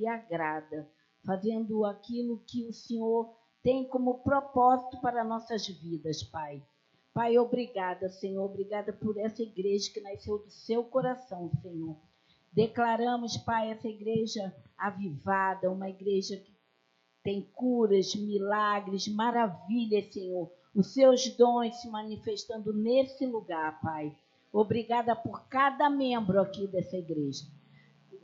lhe agrada, fazendo aquilo que o Senhor tem como propósito para nossas vidas, Pai. Pai, obrigada, Senhor, obrigada por essa igreja que nasceu do seu coração, Senhor. Declaramos, Pai, essa igreja avivada, uma igreja que tem curas, milagres, maravilhas, Senhor. Os seus dons se manifestando nesse lugar, Pai. Obrigada por cada membro aqui dessa igreja.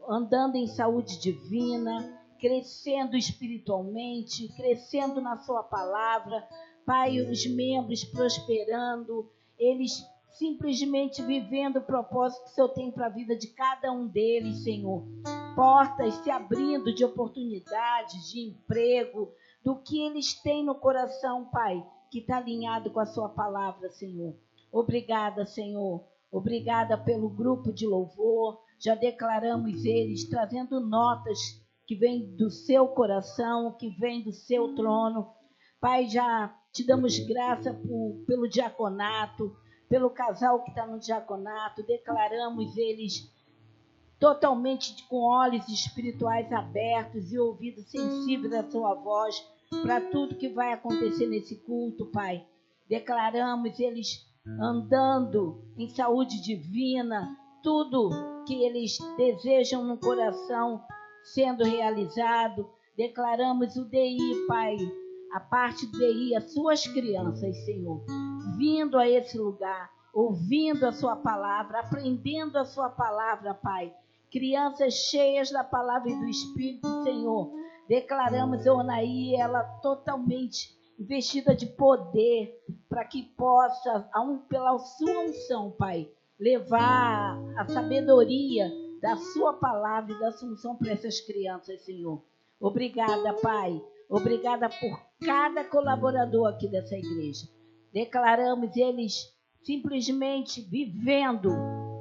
Andando em saúde divina, crescendo espiritualmente, crescendo na sua palavra. Pai, os membros prosperando, eles simplesmente vivendo o propósito que o Senhor tem para a vida de cada um deles, Senhor. Portas se abrindo de oportunidades, de emprego, do que eles têm no coração, Pai, que está alinhado com a sua palavra, Senhor. Obrigada, Senhor. Obrigada pelo grupo de louvor. Já declaramos eles trazendo notas que vêm do seu coração, que vêm do seu trono. Pai, já te damos graça pelo diaconato, pelo casal que está no diaconato. Declaramos eles totalmente com olhos espirituais abertos e ouvidos sensíveis à sua voz para tudo que vai acontecer nesse culto, Pai. Declaramos eles andando em saúde divina, tudo que eles desejam no coração sendo realizado. Declaramos o DI, Pai, a parte do DI, as suas crianças, Senhor, vindo a esse lugar, ouvindo a sua palavra, aprendendo a sua palavra, Pai. Crianças cheias da palavra e do Espírito, Senhor. Declaramos a Onaí, ela totalmente investida de poder, para que possa, pela sua unção, Pai, levar a sabedoria da sua palavra e da unção para essas crianças, Senhor. Obrigada, Pai. Obrigada por cada colaborador aqui dessa igreja. Declaramos eles simplesmente vivendo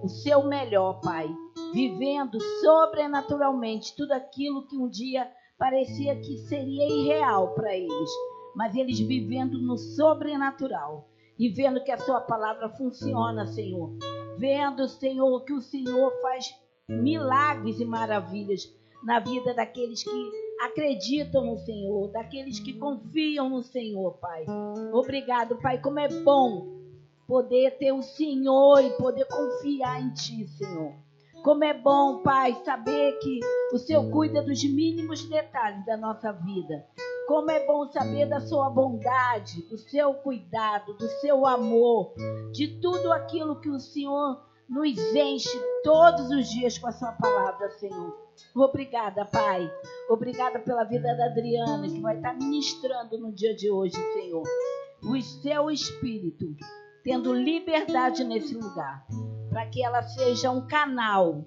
o seu melhor, Pai. Vivendo sobrenaturalmente tudo aquilo que um dia parecia que seria irreal para eles. Mas eles vivendo no sobrenatural. E vendo que a sua palavra funciona, Senhor. Vendo, Senhor, que o Senhor faz milagres e maravilhas na vida daqueles que acreditam no Senhor, daqueles que confiam no Senhor, Pai. Obrigado, Pai, como é bom poder ter o Senhor e poder confiar em Ti, Senhor. Como é bom, Pai, saber que o Senhor cuida dos mínimos detalhes da nossa vida. Como é bom saber da sua bondade, do seu cuidado, do seu amor, de tudo aquilo que o Senhor nos enche todos os dias com a sua palavra, Senhor. Obrigada, Pai. Obrigada pela vida da Adriana, que vai estar ministrando no dia de hoje, Senhor. O seu Espírito, tendo liberdade nesse lugar, para que ela seja um canal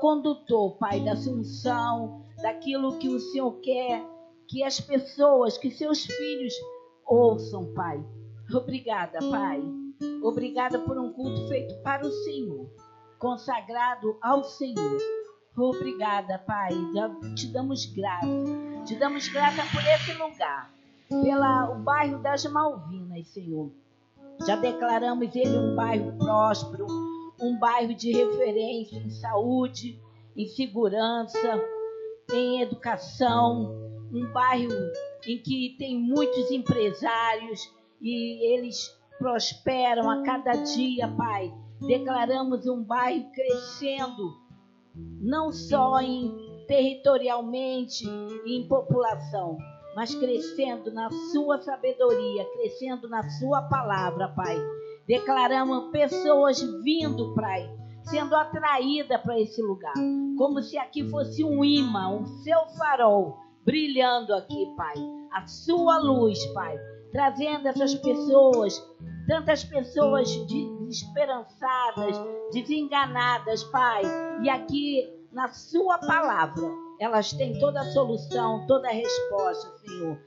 condutor, Pai, da sua unção, daquilo que o Senhor quer, que as pessoas, que seus filhos ouçam, Pai. Obrigada, Pai. Obrigada por um culto feito para o Senhor, consagrado ao Senhor. Obrigada, Pai. Já te damos graça. Te damos graça por esse lugar, pelo bairro das Malvinas, Senhor. Já declaramos ele um bairro próspero, um bairro de referência em saúde, em segurança, em educação, um bairro em que tem muitos empresários e eles prosperam a cada dia, Pai. Declaramos um bairro crescendo, não só territorialmente e em população, mas crescendo na sua sabedoria, crescendo na sua palavra, Pai. Declaramos pessoas vindo, Pai, sendo atraídas para esse lugar, como se aqui fosse um imã, o seu farol, brilhando aqui, Pai. A sua luz, Pai, trazendo essas pessoas, tantas pessoas desesperançadas, desenganadas, Pai. E aqui, na sua palavra, elas têm toda a solução, toda a resposta, Senhor.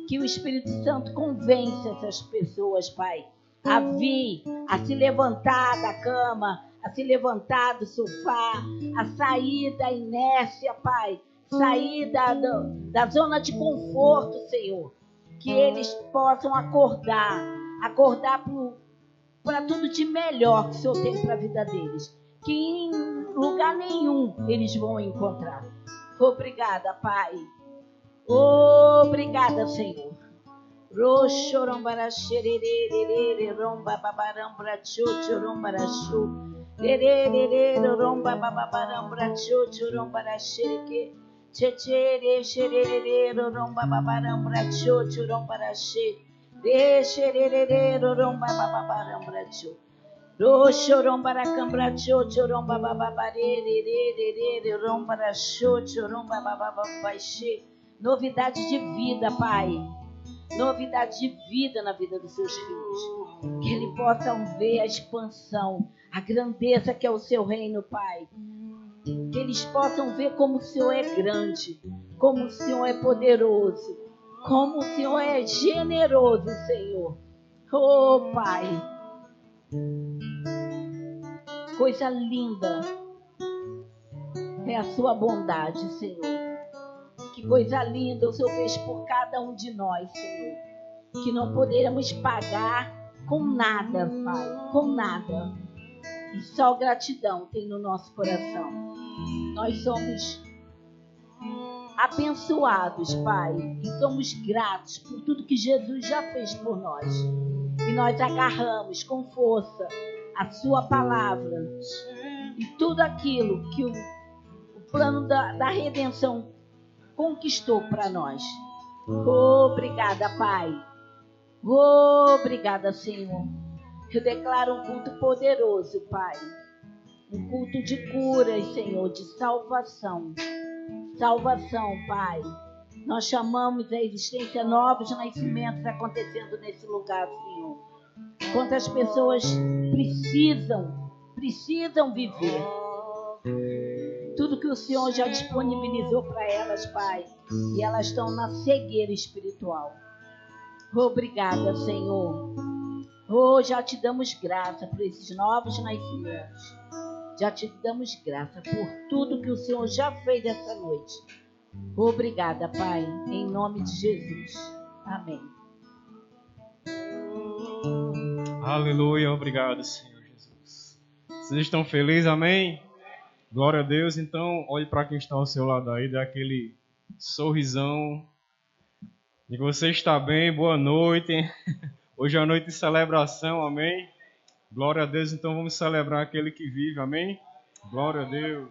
Que o Espírito Santo convença essas pessoas, Pai, a vir, a se levantar da cama, a se levantar do sofá, a sair da inércia, Pai, sair da zona de conforto, Senhor. Que eles possam acordar para tudo de melhor que o Senhor tem para a vida deles. Que em lugar nenhum eles vão encontrar. Obrigada, Pai. Obrigada, Senhor. Roxorombara xererere, romba babaram bracho, chorombara chu. Rerere, romba babaram bracho, chorombara xereke. Chechere, xererere, romba babaram bracho, chorombara che. Re xererere, romba babaram bracho. Roxorombara cambracho, choromba bababarere, rombara cho, choromba bababaxê. Novidade de vida, Pai. Novidade de vida na vida dos seus filhos. Que eles possam ver a expansão, a grandeza que é o seu reino, Pai. Que eles possam ver como o Senhor é grande, como o Senhor é poderoso, como o Senhor é generoso, Senhor. Oh, Pai. Coisa linda é a sua bondade, Senhor. Que coisa linda o Senhor fez por cada um de nós, Senhor. Que não poderemos pagar com nada, Pai, com nada. E só gratidão tem no nosso coração. Nós somos abençoados, Pai, e somos gratos por tudo que Jesus já fez por nós. E nós agarramos com força a sua palavra e tudo aquilo que o plano da redenção conquistou para nós. Obrigada, Pai. Obrigada, Senhor. Eu declaro um culto poderoso, Pai. Um culto de curas, Senhor, de salvação. Salvação, Pai. Nós chamamos a existência novos nascimentos acontecendo nesse lugar, Senhor. Quantas pessoas precisam viver tudo que o Senhor já disponibilizou para elas, Pai. E elas estão na cegueira espiritual. Obrigada, Senhor. Já te damos graça por esses novos nascimentos. Já te damos graça por tudo que o Senhor já fez essa noite. Obrigada, Pai. Em nome de Jesus. Amém. Aleluia. Obrigado, Senhor Jesus. Vocês estão felizes? Amém? Glória a Deus. Então, olhe para quem está ao seu lado aí, dê aquele sorrisão. E você está bem, boa noite. Hoje é a noite de celebração, amém? Glória a Deus, então vamos celebrar aquele que vive, amém? Glória a Deus.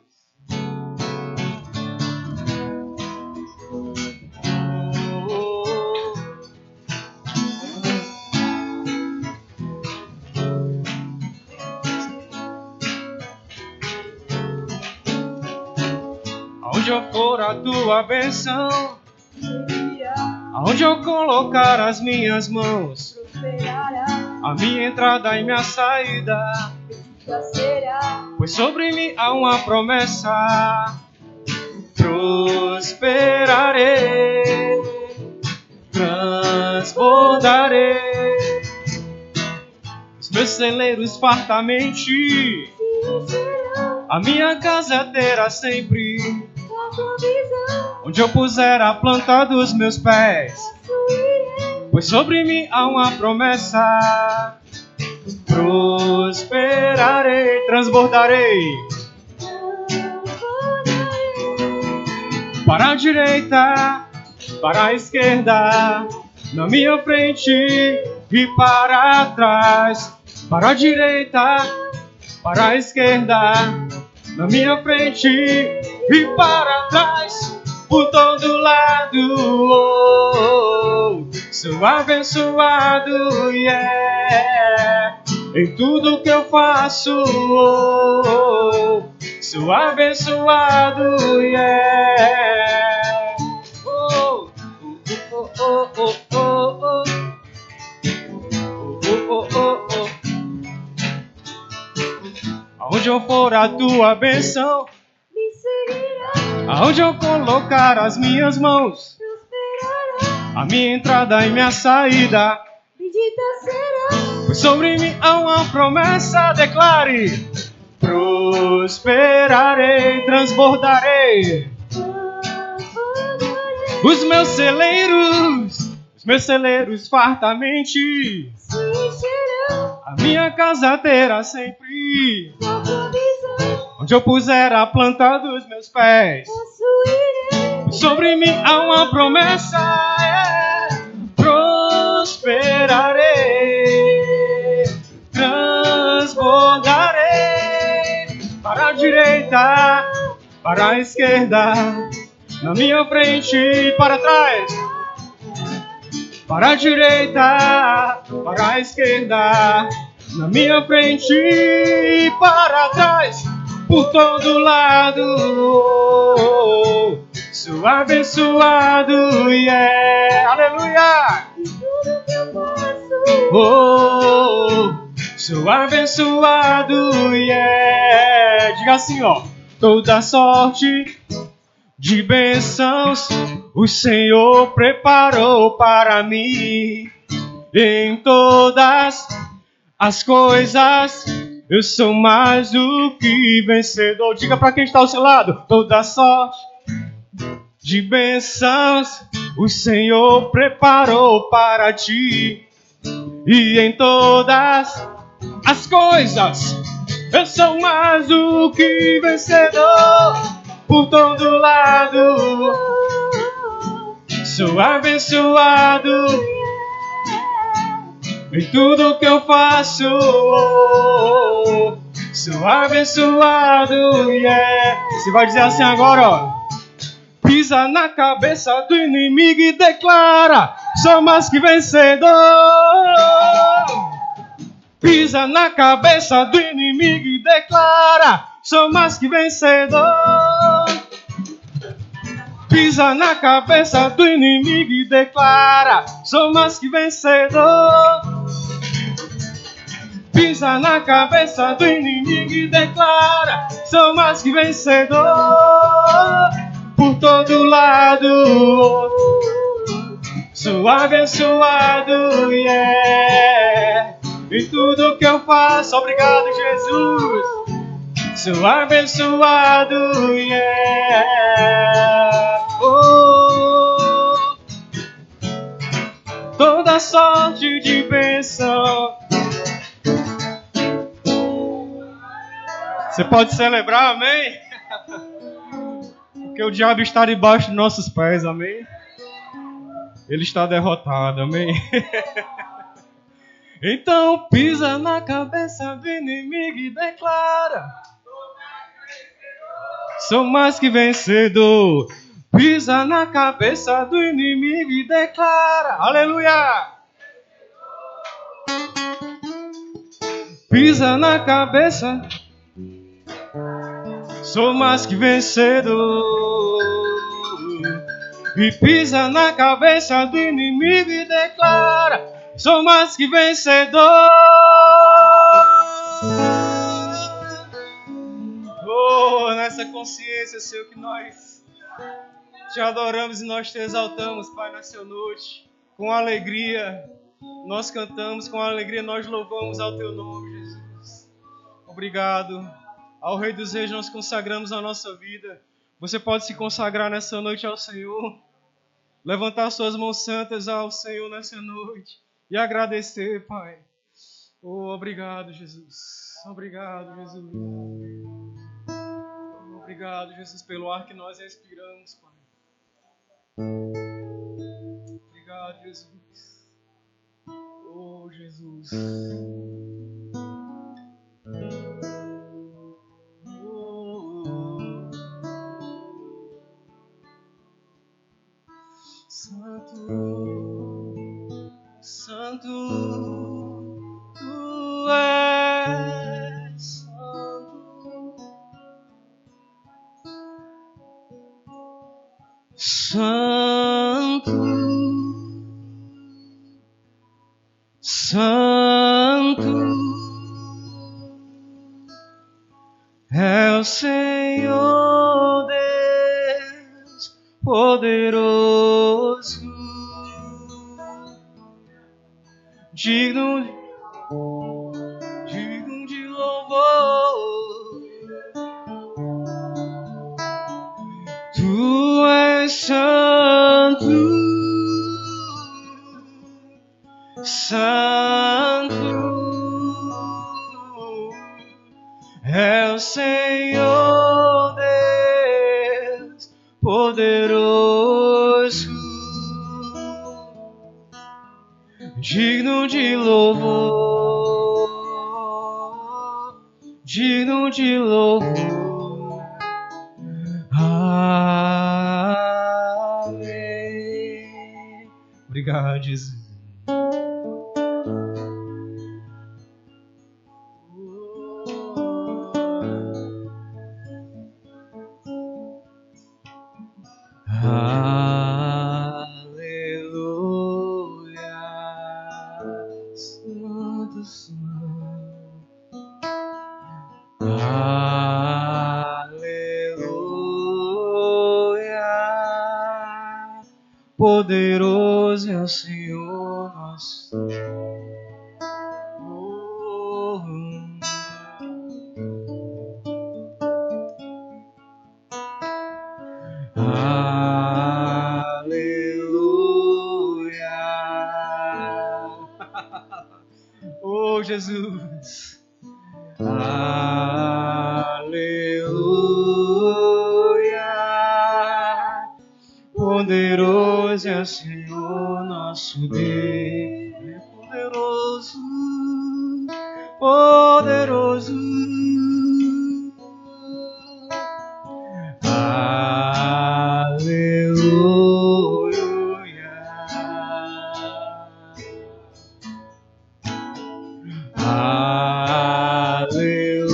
Aonde eu for a tua bênção, aonde eu colocar as minhas mãos, a minha entrada e minha saída, pois sobre mim há uma promessa: prosperarei, transbordarei, os meus celeiros fartamente, a minha casa terá sempre, onde eu puser a planta dos meus pés, pois sobre mim há uma promessa: prosperarei, transbordarei, para a direita, para a esquerda, na minha frente e para trás, para a direita, para a esquerda, na minha frente e para trás, por todo lado. Sou abençoado, yeah, em tudo que eu faço. Sou abençoado, yeah. Oh, oh, oh, oh, oh, oh. Oh, oh, oh. Aonde eu for a tua bênção, me seguirá. Aonde eu colocar as minhas mãos, a minha entrada e minha saída, bendita será. Pois sobre mim há uma promessa, declare: prosperarei, transbordarei, os meus celeiros fartamente, a minha casa terá sempre, onde eu puser a planta dos meus pés, Sobre mim há uma promessa, prosperarei, transbordarei, para a direita, para a esquerda, na minha frente e para trás, para a direita, para a esquerda, na minha frente e para trás, por todo lado. Sou abençoado, yeah, aleluia. Sou abençoado, yeah. Diga assim, ó. Toda sorte de bênçãos o Senhor preparou para mim. Em todas as coisas eu sou mais do que vencedor. Diga para quem está ao seu lado. Toda sorte de bênçãos o Senhor preparou para ti. E em todas as coisas eu sou mais do que vencedor. Por todo lado sou abençoado em tudo que eu faço. Sou abençoado, yeah. Você vai dizer assim agora, ó. Pisa na cabeça do inimigo e declara: sou mais que vencedor. Pisa na cabeça do inimigo e declara: sou mais que vencedor. Pisa na cabeça do inimigo e declara: sou mais que vencedor. Pisa na cabeça do inimigo e declara: sou mais que vencedor. Por todo lado sou abençoado, yeah. Em tudo que eu faço, obrigado, Jesus. Sou abençoado, yeah. Toda sorte de bênção. Você pode celebrar, amém? Porque o diabo está debaixo de nossos pés, amém? Ele está derrotado, amém? Então pisa na cabeça do inimigo e declara: sou mais que vencedor. Pisa na cabeça do inimigo e declara: aleluia! Pisa na cabeça, sou mais que vencedor. E pisa na cabeça do inimigo e declara: sou mais que vencedor. Oh, nessa consciência, Senhor, que nós te adoramos e nós te exaltamos, Pai, nessa noite. Com alegria nós cantamos, com alegria nós louvamos ao teu nome, Jesus. Obrigado. Ao Rei dos Reis nós consagramos a nossa vida. Você pode se consagrar nessa noite ao Senhor. Levantar suas mãos santas ao Senhor nessa noite. E agradecer, Pai. Oh, obrigado, Jesus. Obrigado, Jesus. Obrigado, Jesus, pelo ar que nós respiramos, Pai. Obrigado, Jesus. Oh, Jesus. Santo, tu és santo, santo é o Senhor Deus poderoso, digno de louvor. Tu és santo, santo é o Senhor Deus poderoso. poderoso, digno de louvor, digno de louvor. Amém. Obrigado, Jesus. Poderoso é o Senhor nosso. Aleluia. Oh, Jesus. Aleluia. Poderoso é o Senhor nosso Deus, é poderoso, poderoso. Aleluia, aleluia.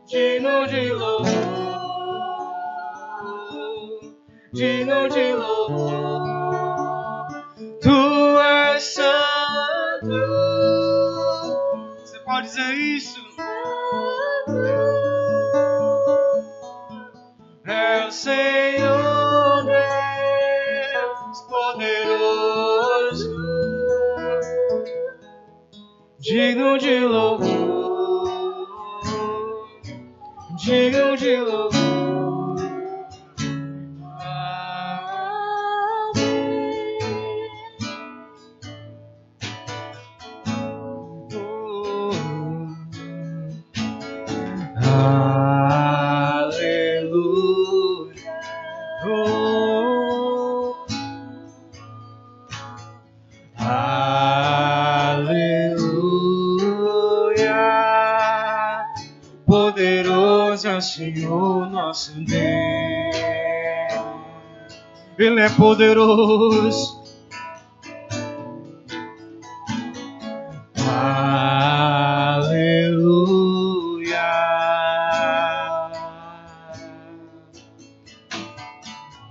Digno de louvor, digno de louvor, tu és santo. Você pode dizer isso? É o Senhor Deus poderoso, digno de louvor, digno de louvor. Aleluia. Aleluia. Poderoso é o Senhor nosso Deus. Ele é poderoso. Aleluia.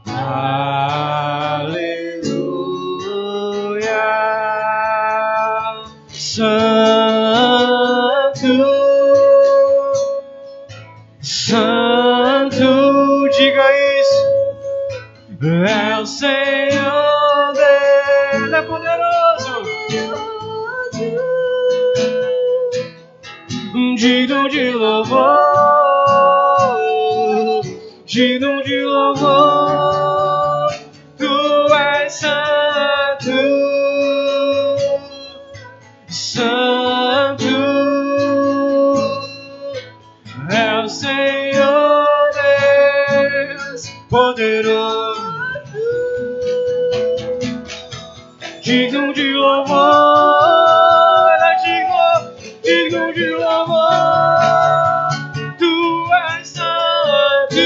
Aleluia. Santo, Santo, diga isso. É o Senhor Deus, é poderoso, digno de louvor, digno de louvor. Tu és santo, santo, é o Senhor Deus poderoso, digno de louvor, é digno de louvor. Tu és santo,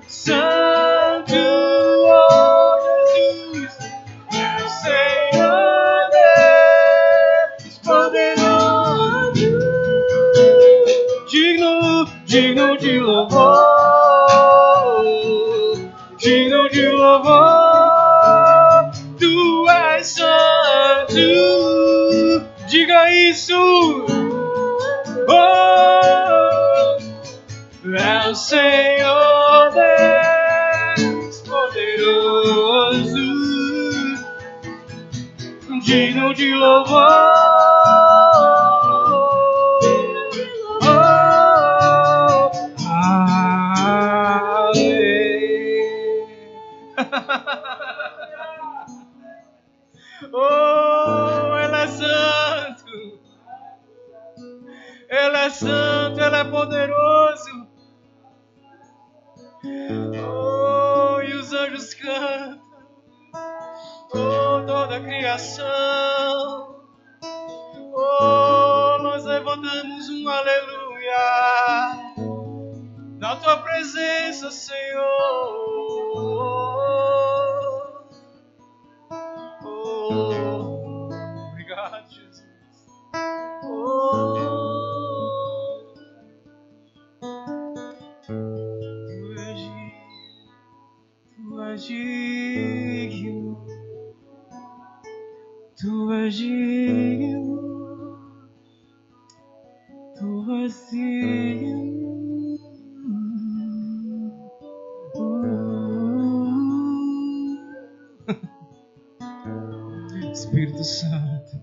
santo, oh Jesus, é o Senhor Deus poderoso, digno de louvor, digno de louvor. Tu és santo, diga isso. Oh, é o Senhor Deus poderoso, digno de louvor. é santo, Ele é poderoso. Oh, e os anjos cantam. Oh, toda a criação. Oh, nós levantamos um aleluia na tua presença, Senhor. Oh, obrigado, Jesus. Oh, tu és digno, tu és digno, tu és digno. Espírito Santo,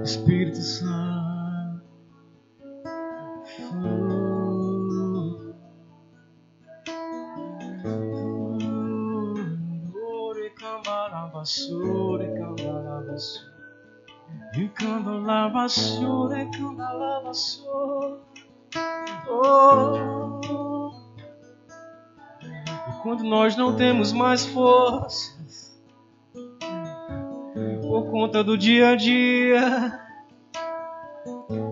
Espírito Santo, ore cambalavassore, cambalavassore, e cambalavassore, cambalavassore. Oh, e quando nós não temos mais forças por conta do dia a dia,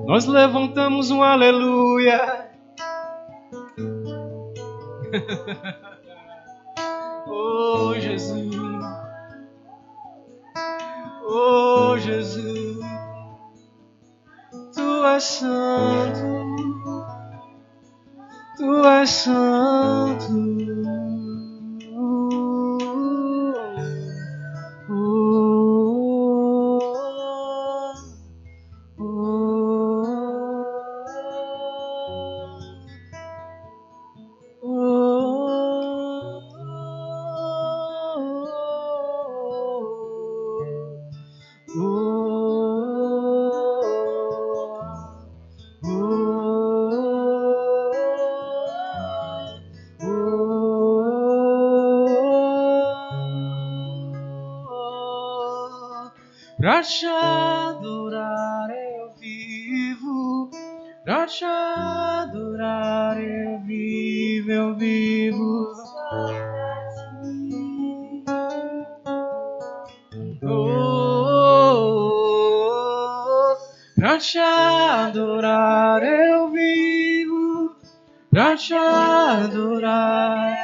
nós levantamos um aleluia. Oh, Jesus. Oh, Jesus. Tu és santo. Tu és santo. Pra te adorar eu vivo, pra te adorar eu vivo só pra ti. Oh, pra te adorar eu vivo, pra te adorar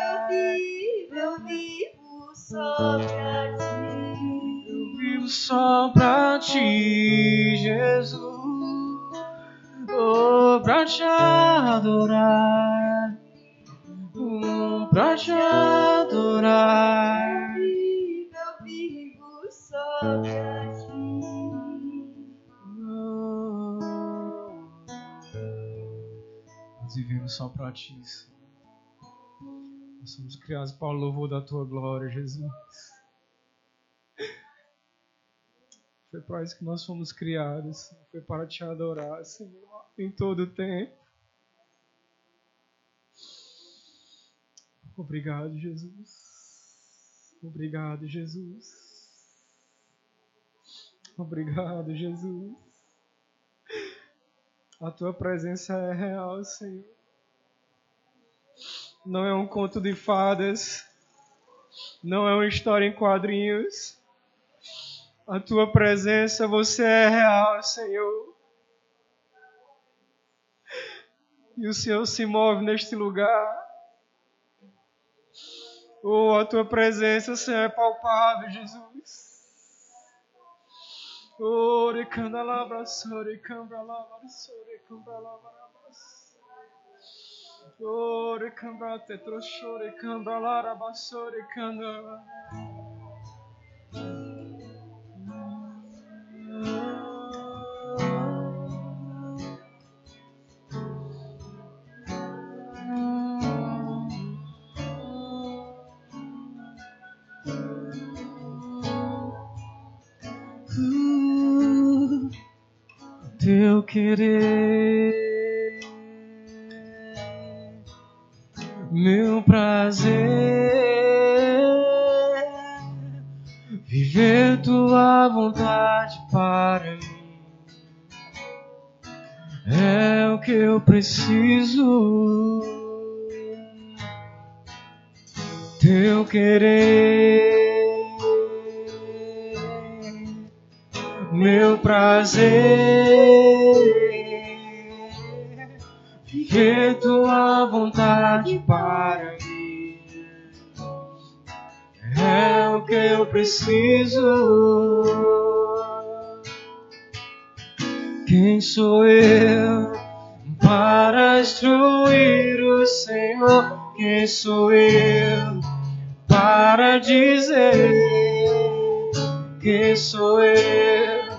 eu vivo só pra ti. Só pra ti, Jesus. Oh, pra te adorar, pra te adorar. Eu vivo só pra ti. Nós vivemos só pra ti, Senhor. Nós somos criados para o louvor da tua glória, Jesus. Foi para isso que nós fomos criados. Foi para te adorar, Senhor, em todo o tempo. Obrigado, Jesus. Obrigado, Jesus. Obrigado, Jesus. A tua presença é real, Senhor. Não é um conto de fadas. Não é uma história em quadrinhos. A tua presença, você é real, Senhor. E o Senhor se move neste lugar. Oh, a tua presença, Senhor, é palpável, Jesus. Oh, recandalabra, sore, cambralabra, sore, cambralabra. Oh, recambra, tetrochore, cambralabra, sore, cambralabra. Teu querer, meu prazer, viver tua vontade para mim. é o que eu preciso. Teu querer, meu prazer, viver tua vontade para mim, é o que eu preciso. Quem sou eu para instruir o Senhor? Quem sou eu para dizer? Quem sou eu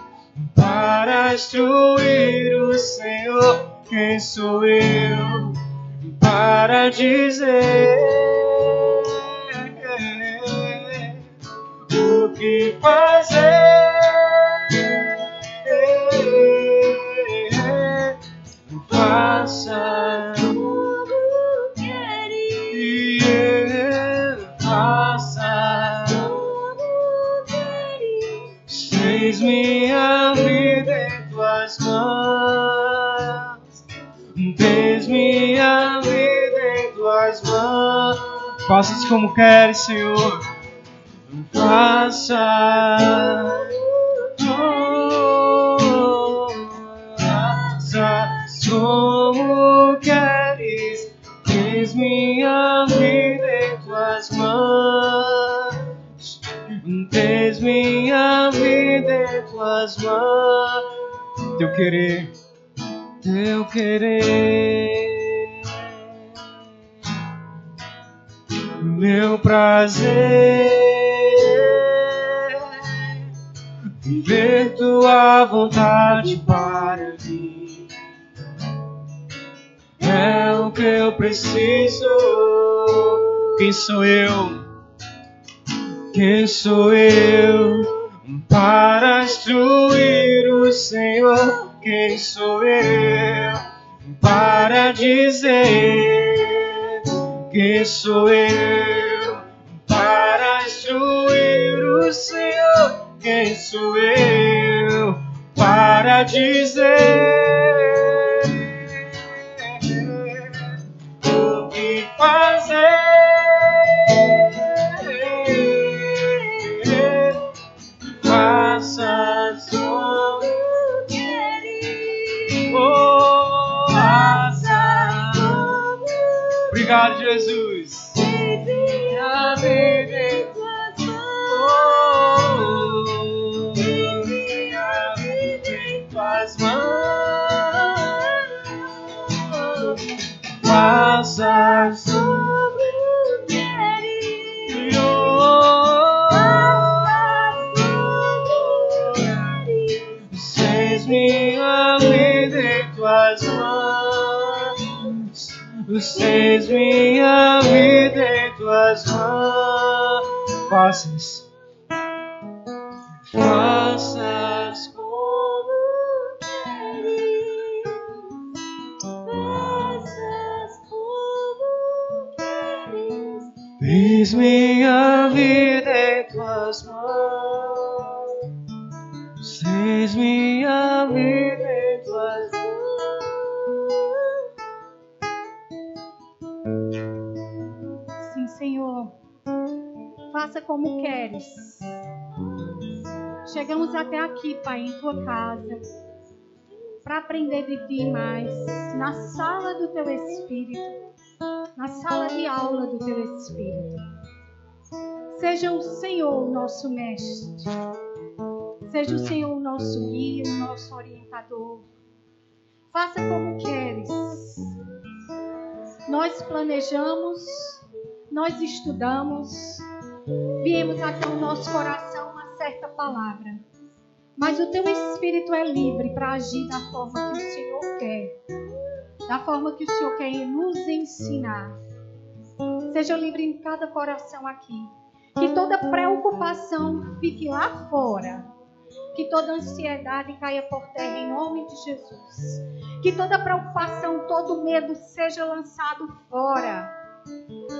para instruir o Senhor? Quem sou eu para dizer o que fazer? Faça como queres, faça como queres. Eis minha vida em tuas mãos, eis minha vida em tuas mãos. Faça como queres, Senhor. Faça como queres, eis minha vida em tuas mãos, eis minha vida em tuas mãos. Teu querer, meu prazer, viver tua vontade para mim, é o que eu preciso. Quem sou eu? Quem sou eu para instruir o Senhor? Quem sou eu para dizer? Quem sou eu para instruir o Senhor? Quem sou eu para dizer o que fazer? Faças como queres, oh, faças como. Obrigado, Jesus. Minha vida em tuas mãos, minha vida em tuas mãos. Faças como queres, oh, eis minha vida em tuas mãos, eis minha vida em tuas mãos. Faças como queres, faças como queres, eis minha vida em tuas mãos, eis minha vida em tuas mãos. Sim, Senhor, faça como queres. Chegamos até aqui, Pai, em tua casa, para aprender de ti mais, na sala do teu Espírito, na sala de aula do teu Espírito. Seja o Senhor o nosso mestre, seja o Senhor o nosso guia, o nosso orientador. Faça como queres. Nós planejamos, nós estudamos, viemos até o nosso coração uma certa palavra, mas o teu Espírito é livre para agir da forma que o Senhor quer, da forma que o Senhor quer nos ensinar. Seja livre em cada coração aqui, que toda preocupação fique lá fora, que toda ansiedade caia por terra em nome de Jesus, que toda preocupação, todo medo seja lançado fora,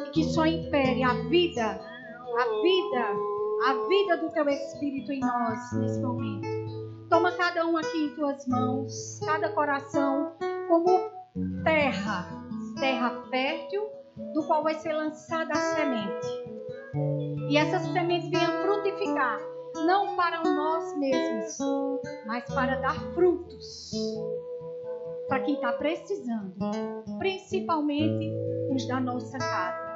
e que só impere a vida do teu Espírito em nós nesse momento. Toma cada um aqui em tuas mãos, cada coração como terra fértil, do qual vai ser lançada a semente. E essas sementes venham frutificar, não para nós mesmos, mas para dar frutos para quem está precisando, principalmente os da nossa casa.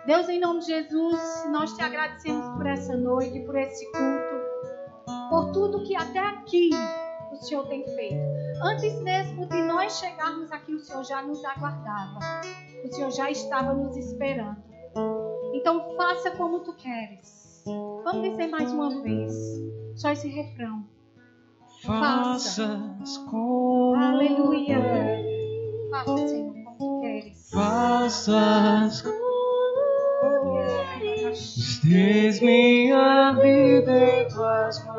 Deus, em nome de Jesus, nós te agradecemos por essa noite, por esse culto, por tudo que até aqui o Senhor tem feito. Antes mesmo de nós chegarmos aqui, o Senhor já nos aguardava. O Senhor já estava nos esperando. Então faça como tu queres. Vamos dizer mais uma vez, só esse refrão. Faças como Aleluia. queres. Faça, Senhor, como tu queres. Faças como queres. Tens minha vida em tuas mãos.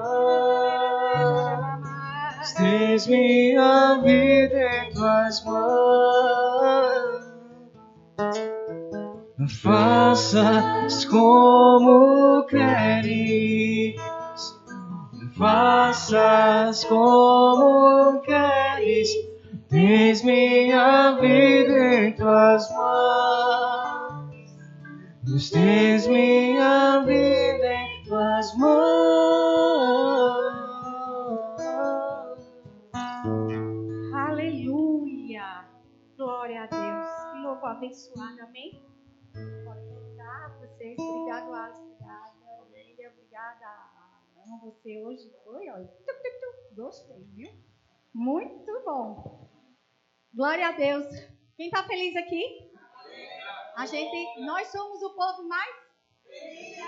Tens minha vida em tuas mãos. Faças como queres. Faças como queres. Tens minha vida em tuas mãos. Tens minha vida em tuas mãos. Aleluia. Glória a Deus. Que louvo abençoado, amém? Obrigada a vocês. Obrigado, Alisson. Obrigada, Lília. Obrigada. Amo você hoje. Foi, olha. Gostei, viu? Muito bom. Glória a Deus. Quem está feliz aqui? Nós somos o povo mais feliz.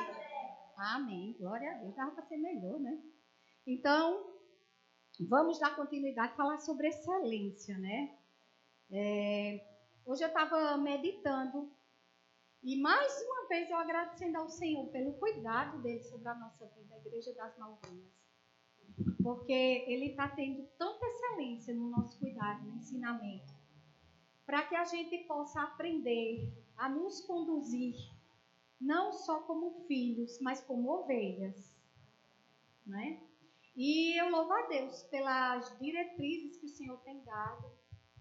Amém. Glória a Deus. Dava para ser melhor, né? Então, vamos dar continuidade, falar sobre excelência, né? Hoje eu estava meditando e mais uma vez eu agradecendo ao Senhor pelo cuidado dele sobre a nossa vida, a Igreja das Malvinhas. Porque ele está tendo tanta excelência no nosso cuidado, no ensinamento, para que a gente possa aprender a nos conduzir, não só como filhos, mas como ovelhas, né? E eu louvo a Deus pelas diretrizes que o Senhor tem dado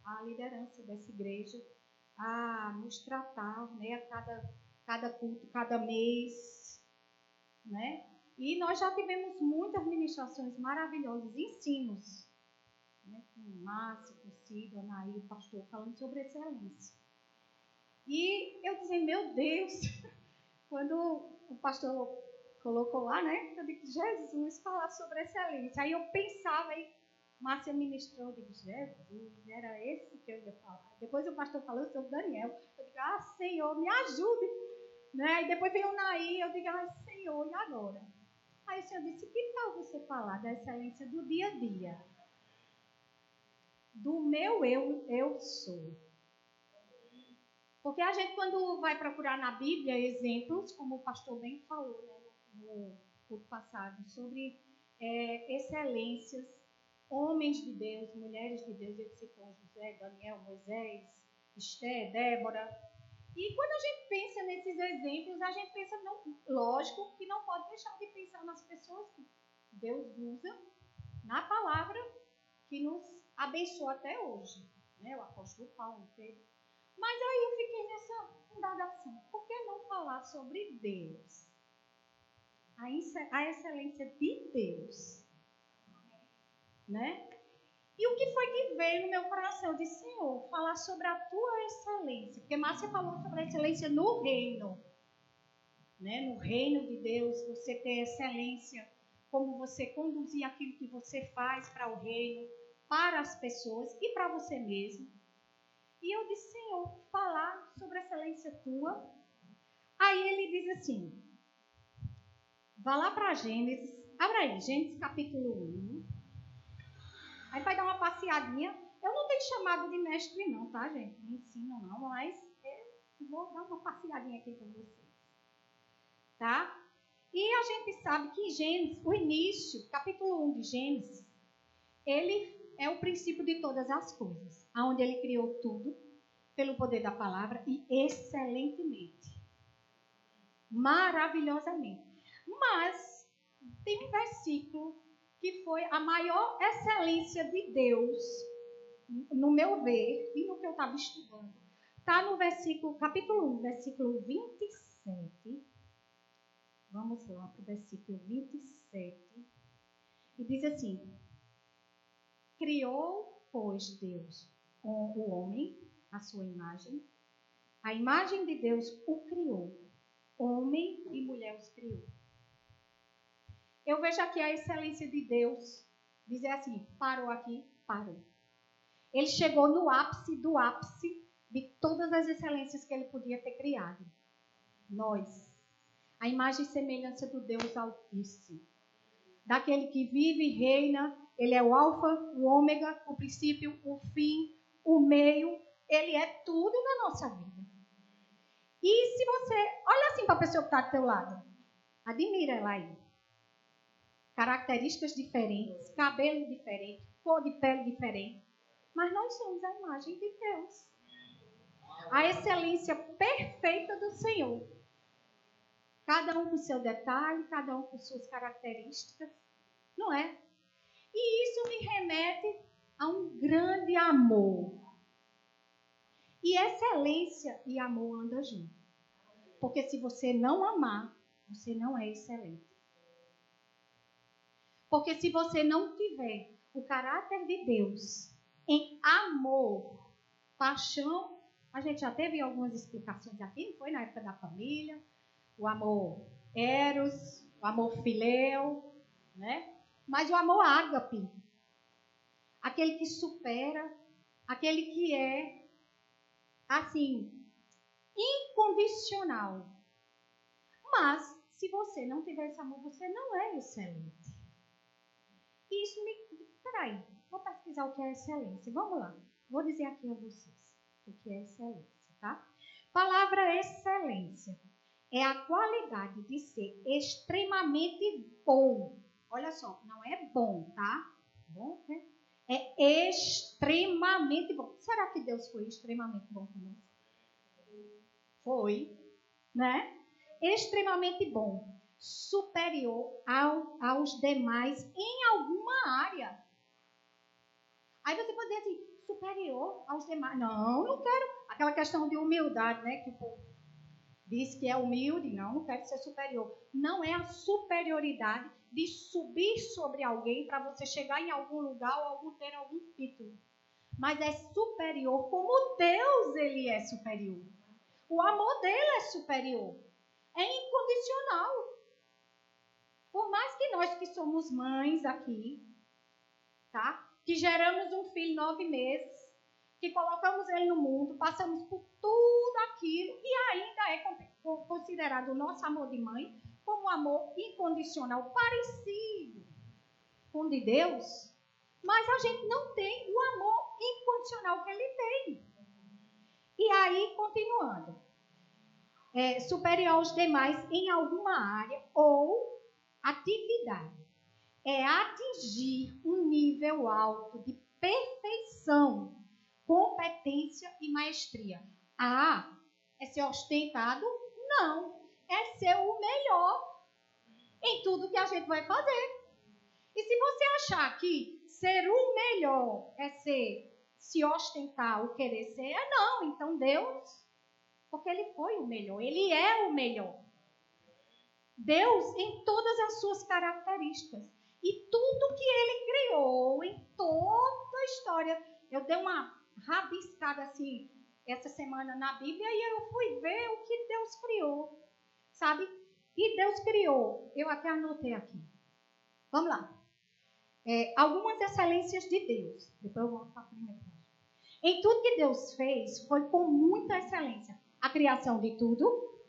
à liderança dessa igreja, a nos tratar, né, a cada culto, cada mês, né? E nós já tivemos muitas ministrações maravilhosas, ensinos, né, com o Márcio, com o Cid, Anaí, o pastor, falando sobre excelência. E eu dizia, meu Deus, quando o pastor colocou lá, né, eu digo, Jesus, falar sobre excelência. Aí eu pensava, aí Márcia ministrou, eu digo, Jesus, era esse que eu ia falar. Depois o pastor falou sobre Daniel. Eu digo, Senhor, me ajude. Né? E depois veio o Naí, eu digo, Senhor, e agora? Aí o Senhor disse, que tal você falar da excelência do dia a dia? Do meu eu sou. Porque a gente, quando vai procurar na Bíblia exemplos, como o pastor bem falou, né, no culto passado, sobre excelências, homens de Deus, mulheres de Deus, ele citou José, Daniel, Moisés, Esté, Débora. E quando a gente pensa nesses exemplos, a gente pensa, não, lógico, que não pode deixar de pensar nas pessoas que Deus usa na palavra que nos abençoa até hoje. Né? O apóstolo Paulo, Pedro. Mas aí eu fiquei nessa indagação. Por que não falar sobre Deus? A excelência de Deus. Né? E o que foi que veio no meu coração? Eu disse, Senhor, falar sobre a tua excelência. Porque Márcia falou sobre a excelência no reino. Né? No reino de Deus, você ter excelência, como você conduzir aquilo que você faz para o reino, para as pessoas e para você mesmo. E eu disse, Senhor, falar sobre a excelência tua. Aí ele diz assim, vá lá para Gênesis, abra aí, Gênesis capítulo 1. Aí vai dar uma passeadinha. Eu não tenho chamado de mestre não, tá, gente? Não ensino não, mas eu vou dar uma passeadinha aqui com vocês. Tá? E a gente sabe que Gênesis, o início, capítulo 1 de Gênesis, ele é o princípio de todas as coisas. Onde ele criou tudo, pelo poder da palavra, e excelentemente. Maravilhosamente. Mas tem um versículo que foi a maior excelência de Deus, no meu ver, e no que eu estava estudando. Está no capítulo 1, versículo 27. Vamos lá para o versículo 27. E diz assim: criou, pois, Deus o homem, a sua imagem. A imagem de Deus o criou. Homem e mulher os criou. Eu vejo aqui a excelência de Deus. Dizer assim, parou aqui, parou. Ele chegou no ápice do ápice de todas as excelências que ele podia ter criado. Nós. A imagem e semelhança do Deus Altíssimo. Daquele que vive e reina. Ele é o alfa, o ômega, o princípio, o fim, o meio. Ele é tudo na nossa vida. E se você... Olha assim para a pessoa que está do teu lado. Admira ela aí. Características diferentes, cabelo diferente, cor de pele diferente. Mas nós somos a imagem de Deus. A excelência perfeita do Senhor. Cada um com seu detalhe, cada um com suas características. Não é? E isso me remete a um grande amor. E excelência e amor andam juntos. Porque se você não amar, você não é excelente. Porque se você não tiver o caráter de Deus em amor, paixão, a gente já teve algumas explicações aqui, não foi na época da família, o amor eros, o amor filéu, né? Mas o amor ágape, aquele que supera, aquele que é, assim, incondicional. Mas, se você não tiver esse amor, você não é excelente. Isso me... Peraí, vou pesquisar o que é excelência. Vamos lá. Vou dizer aqui a vocês o que é excelência, tá? Palavra excelência é a qualidade de ser extremamente bom. Olha só, não é bom, tá? Bom, né? É extremamente bom. Será que Deus foi extremamente bom conosco? Foi, né? Extremamente bom. Superior aos demais em alguma área. Aí você pode dizer assim, superior aos demais. Não quero. Aquela questão de humildade, né? Que o povo diz que é humilde. Não quero ser superior. Não é a superioridade de subir sobre alguém para você chegar em algum lugar ou ter algum título. Mas é superior como Deus, ele é superior. O amor dele é superior. É incondicional. Por mais que nós que somos mães aqui, tá? Que geramos um filho 9 meses, que colocamos ele no mundo, passamos por tudo aquilo e ainda é considerado o nosso amor de mãe como um amor incondicional, parecido com o de Deus, mas a gente não tem o amor incondicional que ele tem. E aí, continuando, superior aos demais em alguma área ou atividade. É atingir um nível alto de perfeição, competência e maestria. É ser ostentado? Não. É ser o melhor em tudo que a gente vai fazer. E se você achar que ser o melhor é se ostentar ou querer ser, não. Então Deus, porque ele foi o melhor, ele é o melhor. Deus em todas as suas características. E tudo que ele criou em toda a história. Eu dei uma rabiscada assim essa semana na Bíblia e eu fui ver o que Deus criou. Sabe? E Deus criou. Eu até anotei aqui. Vamos lá. Algumas excelências de Deus. Depois eu volto para a primeira. Em tudo que Deus fez foi com muita excelência. A criação de tudo.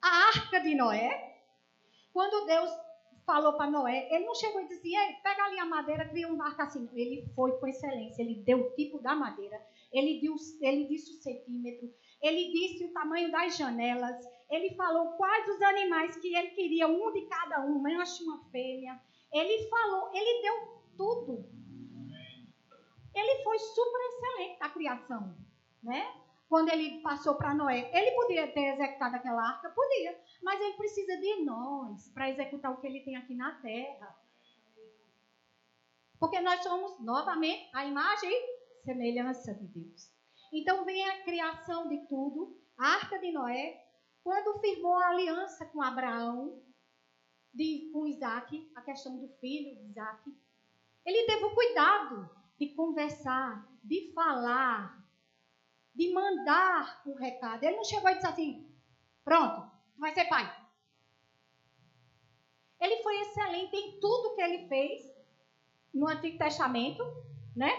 A arca de Noé. Quando Deus falou para Noé, ele não chegou e disse, pega ali a madeira, cria um barco assim. Ele foi com excelência, ele deu o tipo da madeira, ele disse o centímetro, ele disse o tamanho das janelas, ele falou quais os animais que ele queria, um de cada um, macho e uma fêmea. Ele falou, ele deu tudo. Ele foi super excelente na criação, né? Quando ele passou para Noé, ele podia ter executado aquela arca? Podia. Mas ele precisa de nós para executar o que ele tem aqui na terra. Porque nós somos, novamente, a imagem e semelhança de Deus. Então vem a criação de tudo, a Arca de Noé, quando firmou a aliança com Abraão, com Isaac, a questão do filho de Isaac, ele teve o cuidado de conversar, de falar, de mandar o recado. Ele não chegou e disse assim, pronto, tu vai ser pai. Ele foi excelente em tudo que ele fez no Antigo Testamento, né?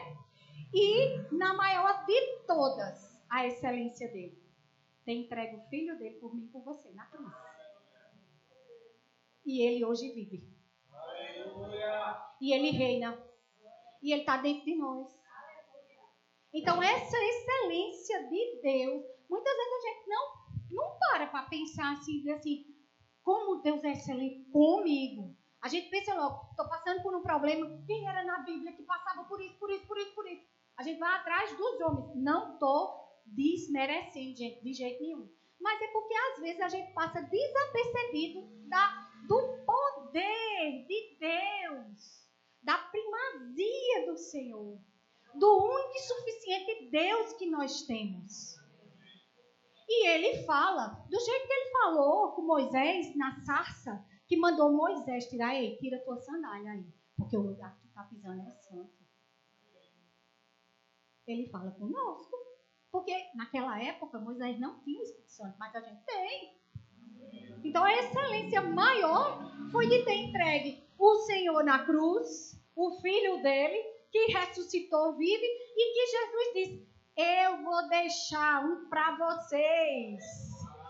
E na maior de todas, a excelência dele. Tem entregue o filho dele por mim e por você, na cruz. E ele hoje vive. Aleluia. E ele reina. E ele está dentro de nós. Então, essa excelência de Deus, muitas vezes a gente não para pensar assim, como Deus é excelente comigo. A gente pensa logo, estou passando por um problema, quem era na Bíblia que passava por isso? A gente vai atrás dos homens. Não estou desmerecendo, gente, de jeito nenhum. Mas é porque às vezes a gente passa desapercebido do poder de Deus, da primazia do Senhor, do único e suficiente Deus que nós temos. E ele fala, do jeito que ele falou com Moisés na sarça, que mandou Moisés tirar, tira tua sandália aí, porque o lugar que tu está pisando é santo. Ele fala conosco, porque naquela época Moisés não tinha o Espírito Santo, mas a gente tem. Então a excelência maior foi de ter entregue o Senhor na cruz, o Filho dele, que ressuscitou, vive, e que Jesus disse, eu vou deixar um para vocês,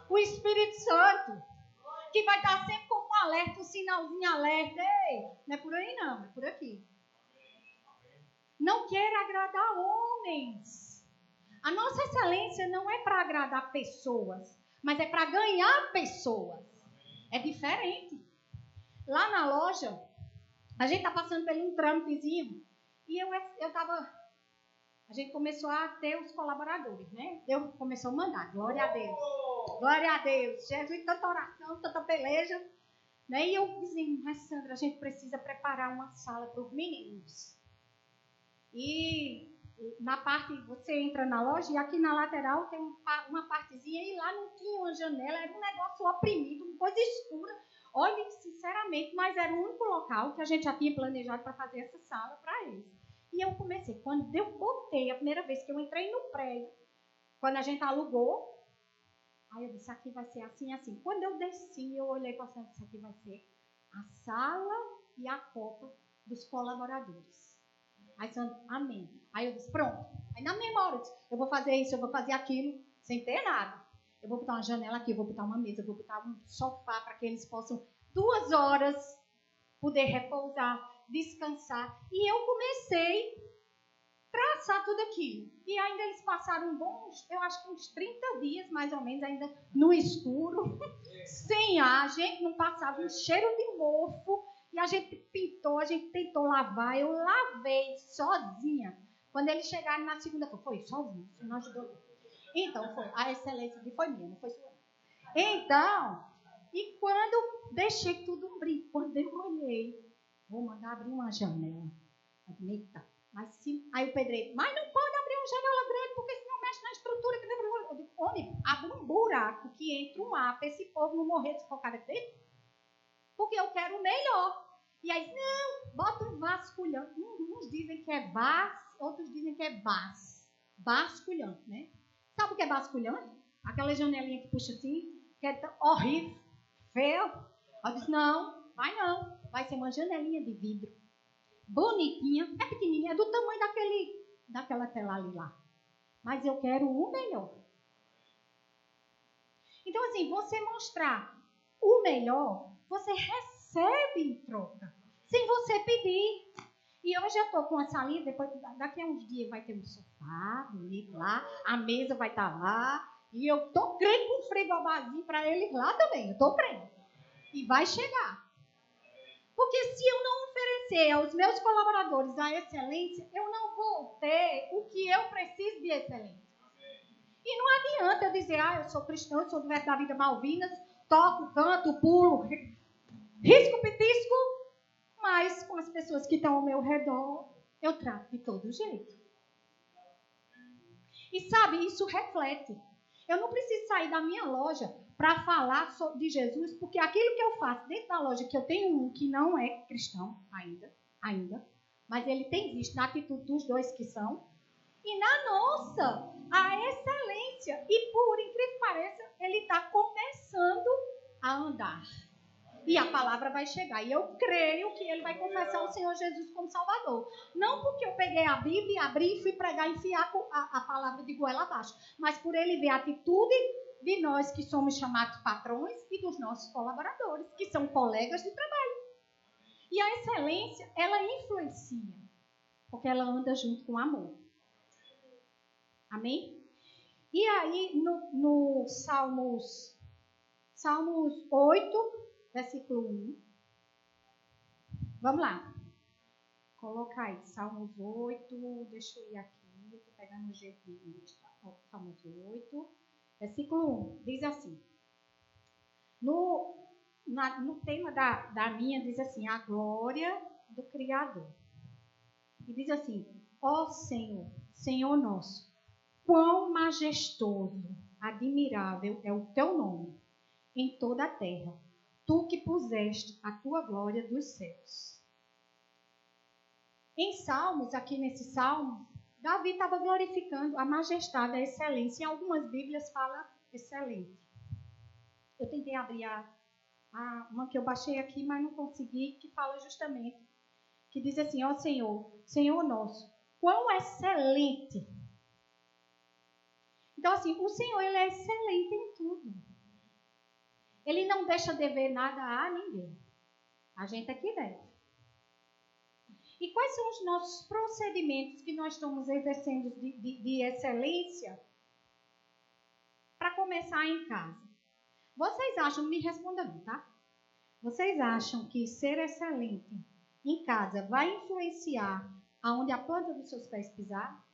o Espírito Santo, que vai estar sempre como um alerta, um sinalzinho alerta. Ei, não é por aí não, é por aqui. Não queira agradar homens. A nossa excelência não é para agradar pessoas, mas é para ganhar pessoas. É diferente. Lá na loja, a gente está passando por um trâmitezinho, e a gente começou a ter os colaboradores, né? Deus começou a mandar, glória a Deus. Glória a Deus. Jesus, tanta oração, tanta peleja. Né? E eu dizia, mas Sandra, a gente precisa preparar uma sala para os meninos. E na parte, você entra na loja e aqui na lateral tem uma partezinha e lá não tinha uma janela, era um negócio oprimido, uma coisa escura. Olha, sinceramente, mas era o único local que a gente já tinha planejado para fazer essa sala para eles. E eu comecei, quando eu botei, a primeira vez que eu entrei no prédio, quando a gente alugou, aí eu disse, aqui vai ser assim, assim. Quando eu desci, eu olhei para a isso aqui vai ser a sala e a copa dos colaboradores. Aí Sandra, amém. Aí eu disse, pronto. Aí na mesma hora eu disse, eu vou fazer isso, eu vou fazer aquilo, sem ter nada. Eu vou botar uma janela aqui, eu vou botar uma mesa, eu vou botar um sofá para que eles possam 2 horas poder repousar, descansar. E eu comecei a traçar tudo aquilo. E ainda eles passaram eu acho que uns 30 dias, mais ou menos, ainda no escuro, sem ar. A gente não passava um cheiro de mofo. E a gente pintou, a gente tentou lavar. Eu lavei sozinha. Quando eles chegaram na segunda-feira, foi sozinho, você não ajudou. Então, foi. A excelência foi minha, não foi sua. Então, e quando deixei tudo um brinco, quando eu olhei, vou mandar abrir uma janela. Eita, mas sim. Aí o pedreiro, mas não pode abrir uma janela grande, porque senão mexe na estrutura. Eu digo, homem, abre um buraco que entra um ar para esse povo não morrer sufocado aqui dentro. Porque eu quero o melhor. E aí, não, bota um vasculhante. Uns dizem que é outros dizem que é basculhante, né? Sabe o que é basculhante? Aquela janelinha que puxa assim, que é horrível, feio. Eu disse, não, vai ser uma janelinha de vidro. Bonitinha, é pequenininha, é do tamanho daquela tela ali lá. Mas eu quero o melhor. Então, assim, você mostrar o melhor, você recebe em troca, sem você pedir. E eu já estou com a salinha, daqui a uns dias vai ter um sofá bonito lá, a mesa vai estar lá, e eu estou crendo com um frigobarzinho para eles lá também, eu estou crendo. E vai chegar. Porque se eu não oferecer aos meus colaboradores a excelência, eu não vou ter o que eu preciso de excelência. E não adianta eu dizer, eu sou cristão, eu sou do Verbo da Vida Malvinas, toco, canto, pulo, risco, petisco, Mas com as pessoas que estão ao meu redor, eu trato de todo jeito. E sabe, isso reflete. Eu não preciso sair da minha loja para falar de Jesus, porque aquilo que eu faço dentro da loja, que eu tenho um que não é cristão ainda, mas ele tem visto na atitude dos dois que são, e na nossa, a excelência. E por incrível que pareça, ele está começando a andar. E a palavra vai chegar. E eu creio que ele vai confessar o Senhor Jesus como Salvador. Não porque eu peguei a Bíblia, abri e fui pregar e enfiar a palavra de goela abaixo. Mas por ele ver a atitude de nós que somos chamados patrões e dos nossos colaboradores, que são colegas de trabalho. E a excelência, ela influencia. Porque ela anda junto com o amor. Amém? E aí, no Salmos 8, versículo 1. Vamos lá. Coloca aí, Salmos 8. Deixa eu ir aqui. Eu estou pegando o jeito de Salmos 8. Versículo 1. Diz assim. No tema da minha, diz assim, a glória do Criador. E diz assim, ó Senhor, Senhor nosso, quão majestoso, admirável é o teu nome em toda a terra. Tu que puseste a tua glória dos céus. Em Salmos, aqui nesse Salmo, Davi estava glorificando a majestade, a excelência. Em algumas Bíblias fala excelente. Eu tentei abrir uma que eu baixei aqui, mas não consegui, que fala justamente, que diz assim, ó Senhor, Senhor nosso, quão excelente. Então assim, o Senhor, ele é excelente em tudo. Ele não deixa dever nada a ninguém. A gente aqui deve. E quais são os nossos procedimentos que nós estamos exercendo de excelência para começar em casa? Vocês acham, me respondam, tá? Vocês acham que ser excelente em casa vai influenciar aonde a planta dos seus pés pisar?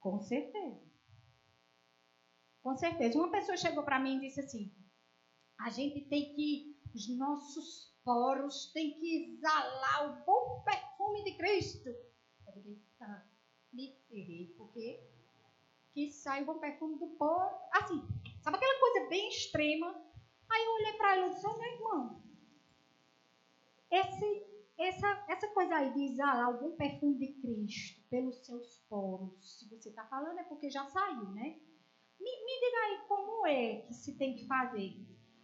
Com certeza. Com certeza. Uma pessoa chegou para mim e disse assim, a gente tem que, os nossos poros têm que exalar o bom perfume de Cristo. Eu digo, tá, me ferrei, porque que sai o bom perfume do poro. Assim, sabe aquela coisa bem extrema? Aí eu olhei para ele e disse, meu irmão, essa coisa aí de exalar o bom perfume de Cristo pelos seus poros, se você está falando é porque já saiu, né? Me diga aí como é que se tem que fazer.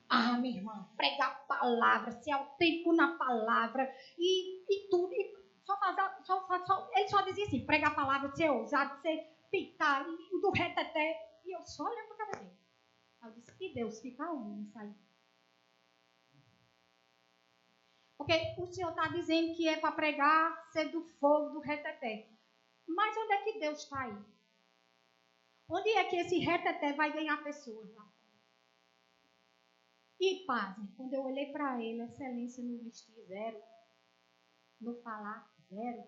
Ah, minha irmã, pregar a palavra, ser autêntico na palavra e tudo. E ele só dizia assim, pregar a palavra, ser ousado, ser pintar, e o do reteté. E eu só olhando para a cara dele. Eu disse, e Deus fica onde nisso aí? Porque o Senhor está dizendo que é para pregar, ser do fogo, do reteté. Mas onde é que Deus está aí? Onde é que esse reteté vai ganhar pessoas lá? E, pasme, quando eu olhei para ele, excelência no vestir, zero. No falar, zero.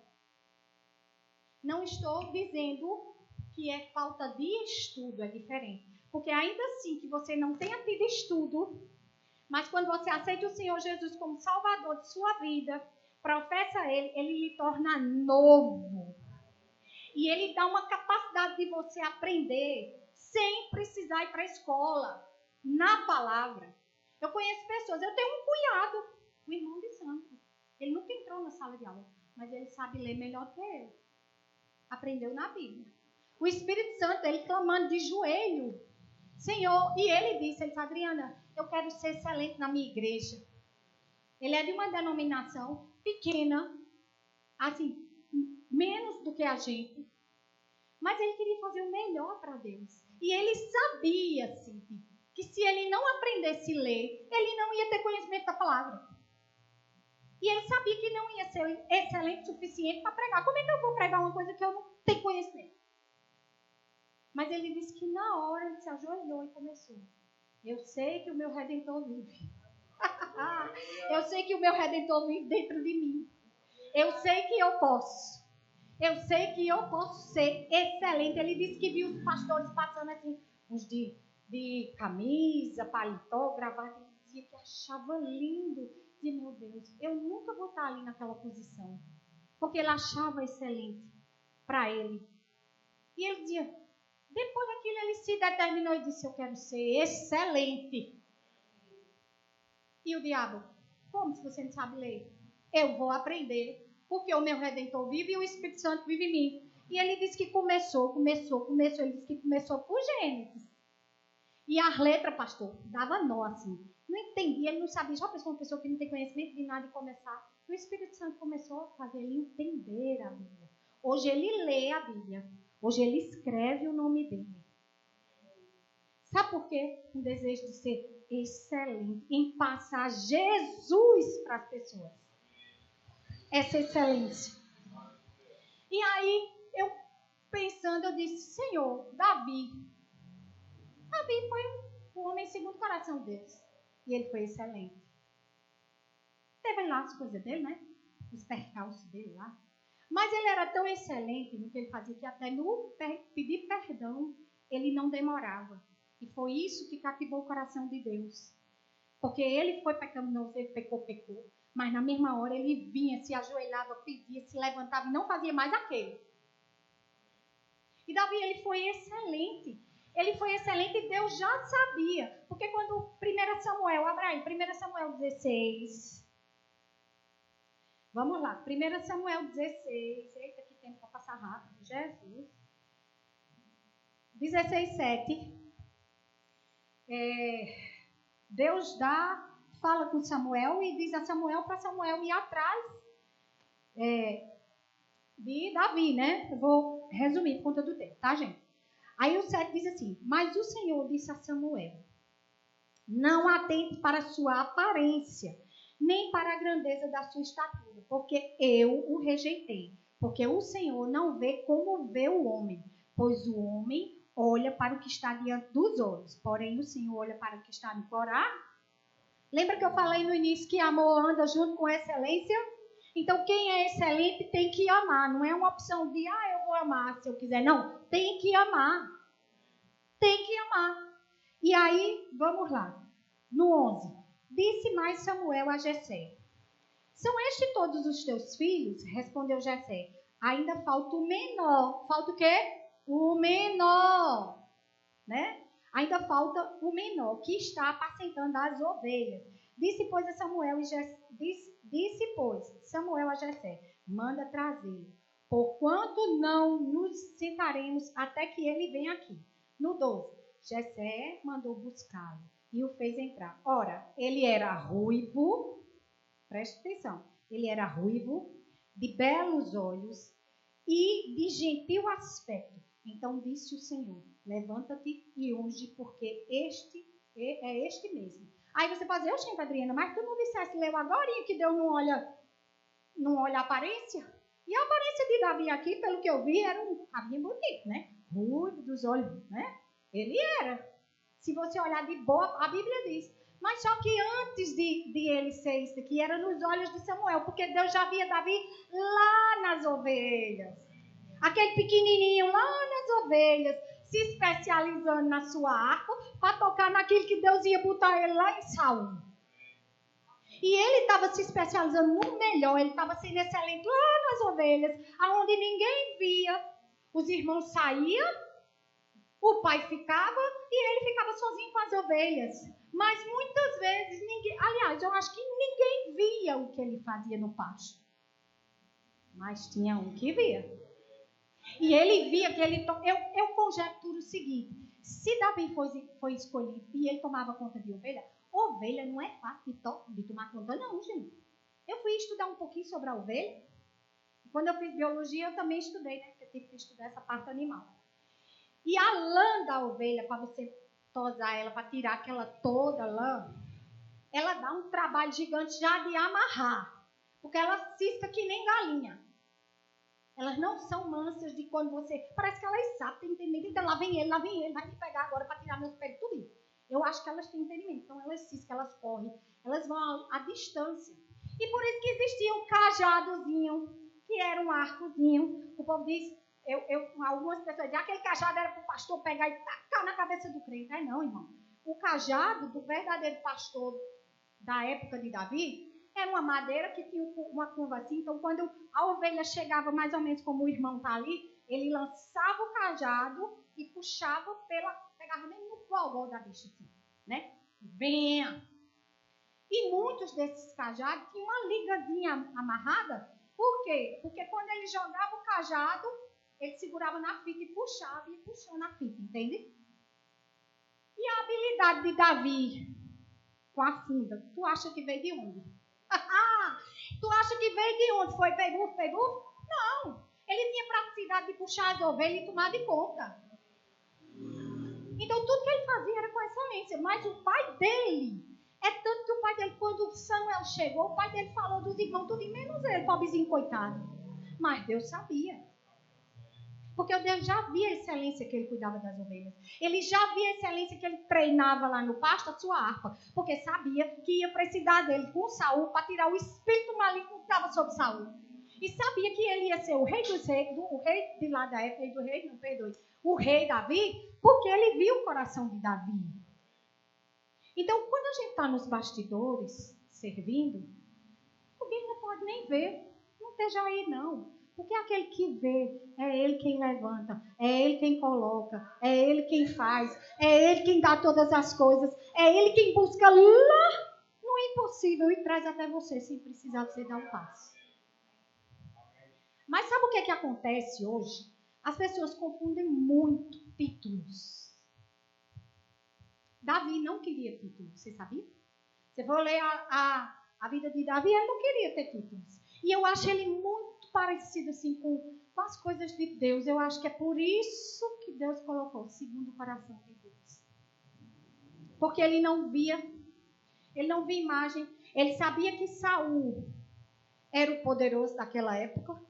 Não estou dizendo que é falta de estudo, é diferente. Porque ainda assim que você não tenha tido estudo, mas quando você aceita o Senhor Jesus como Salvador de sua vida, professa Ele, Ele lhe torna novo. E Ele dá uma capacidade de você aprender sem precisar ir para a escola, na palavra. Eu conheço pessoas, eu tenho um cunhado, um irmão de santo. Ele nunca entrou na sala de aula, mas ele sabe ler melhor do que eu. Aprendeu na Bíblia. O Espírito Santo, ele clamando de joelho, Senhor, e ele disse, Adriana, eu quero ser excelente na minha igreja. Ele é de uma denominação pequena, assim, menos do que a gente, mas ele queria fazer o melhor para Deus. E ele sabia, assim, que se ele não aprendesse a ler, ele não ia ter conhecimento da palavra. E ele sabia que não ia ser excelente o suficiente para pregar. Como é que eu vou pregar uma coisa que eu não tenho conhecimento? Mas ele disse que na hora ele se ajoelhou e começou. Eu sei que o meu Redentor vive. Eu sei que o meu Redentor vive dentro de mim. Eu sei que eu posso. Eu sei que eu posso ser excelente. Ele disse que viu os pastores passando assim, uns de camisa, paletó, gravata. dizia que achava lindo. Dizia, meu Deus, eu nunca vou estar ali naquela posição. Porque ele achava excelente para ele. E ele dizia, depois daquilo ele se determinou e disse, eu quero ser excelente. E o diabo, como se você não sabe ler? Eu vou aprender, porque o meu Redentor vive e o Espírito Santo vive em mim. E ele disse que começou. Ele disse que começou por Gênesis. E as letras, pastor, dava nó assim. Não entendia, ele não sabia. Já pensou uma pessoa que não tem conhecimento de nada e começar? O Espírito Santo começou a fazer ele entender a Bíblia. Hoje ele lê a Bíblia. Hoje ele escreve o nome dele. Sabe por quê? Um desejo de ser excelente, em passar Jesus para as pessoas. Essa excelência. E aí, eu pensando, eu disse, Senhor, Davi foi um homem segundo o coração de Deus. E ele foi excelente. Teve lá as coisas dele, né? Os percalços dele lá. Mas ele era tão excelente no que ele fazia que até no pedir perdão, ele não demorava. E foi isso que cativou o coração de Deus. Porque ele foi pecaminoso, ele pecou. Mas na mesma hora ele vinha, se ajoelhava, pedia, se levantava e não fazia mais aquilo. E Davi, ele foi excelente. Ele foi excelente e Deus já sabia. Porque quando 1 Samuel, abra aí, 1 Samuel 16. Vamos lá, 1 Samuel 16. Eita, que tempo para passar rápido. Jesus. 16, 7. Deus fala com Samuel e diz a Samuel para Samuel ir atrás de Davi, né? Eu vou resumir por conta do tempo, tá, gente? Aí o 7 diz assim, mas o Senhor disse a Samuel, não atente para a sua aparência, nem para a grandeza da sua estatura, porque eu o rejeitei. Porque o Senhor não vê como vê o homem, pois o homem olha para o que está diante dos olhos, porém o Senhor olha para o que está no coração. Lembra que eu falei no início que amor anda junto com excelência? Então, quem é excelente tem que amar. Não é uma opção de, eu vou amar se eu quiser. Não, tem que amar. Tem que amar. E aí, vamos lá. No 11. Disse mais Samuel a Jessé. São estes todos os teus filhos? Respondeu Jessé. Ainda falta o menor. Falta o quê? O menor. Né? Ainda falta o menor, que está apacentando as ovelhas. Disse, pois, Samuel a Jessé, manda trazê-lo, porquanto não nos sentaremos até que ele venha aqui. No 12, Jessé mandou buscá-lo e o fez entrar. Ora, ele era ruivo, preste atenção, ele era ruivo, de belos olhos e de gentil aspecto. Então disse o Senhor, levanta-te e unge, porque este é este mesmo. Aí você pode dizer, oxente, Adriana, mas tu não dissesse, leu agora que Deus não olha a aparência? E a aparência de Davi aqui, pelo que eu vi, era um cabinho bonito, né? Ruivo dos olhos, né? Ele era. Se você olhar de boa, a Bíblia diz. Mas só que antes de ele ser isso aqui, era nos olhos de Samuel, porque Deus já via Davi lá nas ovelhas. Aquele pequenininho lá nas ovelhas, se especializando na sua harpa, para tocar naquilo que Deus ia botar ele lá em Saul. E ele estava se especializando no melhor, ele estava sendo excelente lá nas ovelhas, aonde ninguém via. Os irmãos saíam, o pai ficava e ele ficava sozinho com as ovelhas. Mas muitas vezes ninguém, aliás, eu acho que ninguém via o que ele fazia no pasto. Mas tinha um que via. E ele via que ele... Eu conjecturo o seguinte, se Davi foi escolhido e ele tomava conta de ovelha não é fácil de tomar conta não, gente. Eu fui estudar um pouquinho sobre a ovelha. Quando eu fiz biologia, eu também estudei, né? Porque eu tive que estudar essa parte animal. E a lã da ovelha, para você tosar ela, para tirar aquela toda lã, ela dá um trabalho gigante já de amarrar. Porque ela cisca que nem galinha. Elas não são mansas de quando você... Parece que elas sabem, tem entendimento. Então lá vem ele, vai me pegar agora para tirar meus pelos, tudo isso. Eu acho que elas têm entendimento. Então elas ciscam, elas correm, elas vão à distância. E por isso que existia um cajadozinho, que era um arcozinho. O povo diz, algumas pessoas dizem, aquele cajado era para o pastor pegar e tacar na cabeça do crente. Não, irmão. O cajado do verdadeiro pastor da época de Davi, era uma madeira que tinha uma curva assim. Então, quando a ovelha chegava mais ou menos como o irmão está ali, ele lançava o cajado e puxava pegava mesmo no gogó da bicha, assim, né? Venha! E muitos desses cajados tinham uma ligazinha amarrada. Por quê? Porque quando ele jogava o cajado, ele segurava na fita e puxava, e puxou na fita, entende? E a habilidade de Davi com a funda, tu acha que veio de onde? Tu acha que veio de onde? Foi pegou? Não. Ele tinha praticidade de puxar as ovelhas e tomar de conta. Então, tudo que ele fazia era com excelência. Mas o pai dele, é tanto que o pai dele, quando Samuel chegou, o pai dele falou dos irmãos, tudo em menos ele, pobrezinho, coitado. Mas Deus sabia. Porque Deus já via a excelência que ele cuidava das ovelhas. Ele já via a excelência que ele treinava lá no pasto a sua harpa. Porque sabia que ia precisar dele com Saul para tirar o espírito maligno que estava sobre Saul. E sabia que ele ia ser o rei dos reis, o rei de lá da época, o rei Davi, porque ele viu o coração de Davi. Então, quando a gente está nos bastidores, servindo, alguém não pode nem ver. Não esteja aí, não. Porque aquele que vê, é ele quem levanta, é ele quem coloca, é ele quem faz, é ele quem dá todas as coisas, é ele quem busca lá no impossível e traz até você sem precisar você dar um passo. Mas sabe o que acontece hoje? As pessoas confundem muito títulos. Davi não queria títulos, você sabia? Você for ler a vida de Davi, ele não queria ter títulos. E eu acho ele muito parecido assim com as coisas de Deus. Eu acho que é por isso que Deus colocou segundo o coração de Deus. Porque ele não via imagem. Ele sabia que Saul era o poderoso daquela época.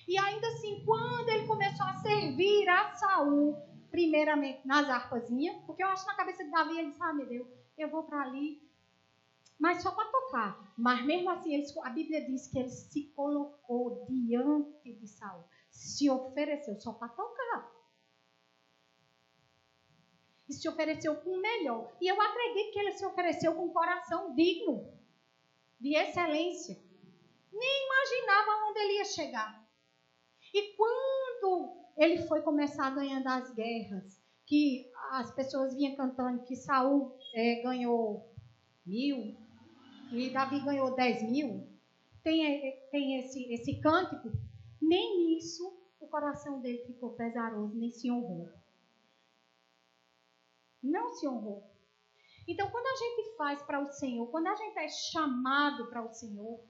E ainda assim, quando ele começou a servir a Saul, primeiramente nas harpazinhas, porque eu acho na cabeça de Davi, ele disse, meu Deus, eu vou para ali, mas só para tocar. Mas mesmo assim, a Bíblia diz que ele se colocou diante de Saul, se ofereceu só para tocar. E se ofereceu com o melhor. E eu acredito que ele se ofereceu com um coração digno, de excelência. Nem imaginava onde ele ia chegar. E quando ele foi começar a ganhar as guerras, que as pessoas vinham cantando que Saul ganhou 1000 e Davi ganhou 10.000, tem esse cântico, nem isso o coração dele ficou pesaroso, nem se honrou. Não se honrou. Então, quando a gente faz para o Senhor, quando a gente é chamado para o Senhor,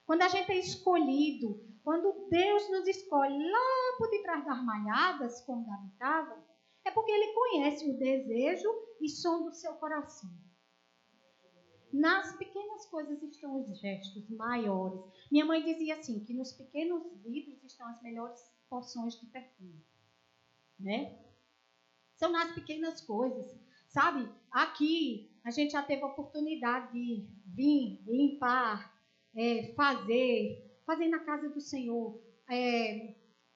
quando a gente é escolhido, quando Deus nos escolhe lá por detrás das malhadas, como Davi estava, é porque Ele conhece o desejo e som do seu coração. Nas pequenas coisas estão os gestos maiores. Minha mãe dizia assim, que nos pequenos vidros estão as melhores porções de perfume. Né? São nas pequenas coisas. Sabe? Aqui, a gente já teve a oportunidade de vir, limpar, fazer na casa do Senhor,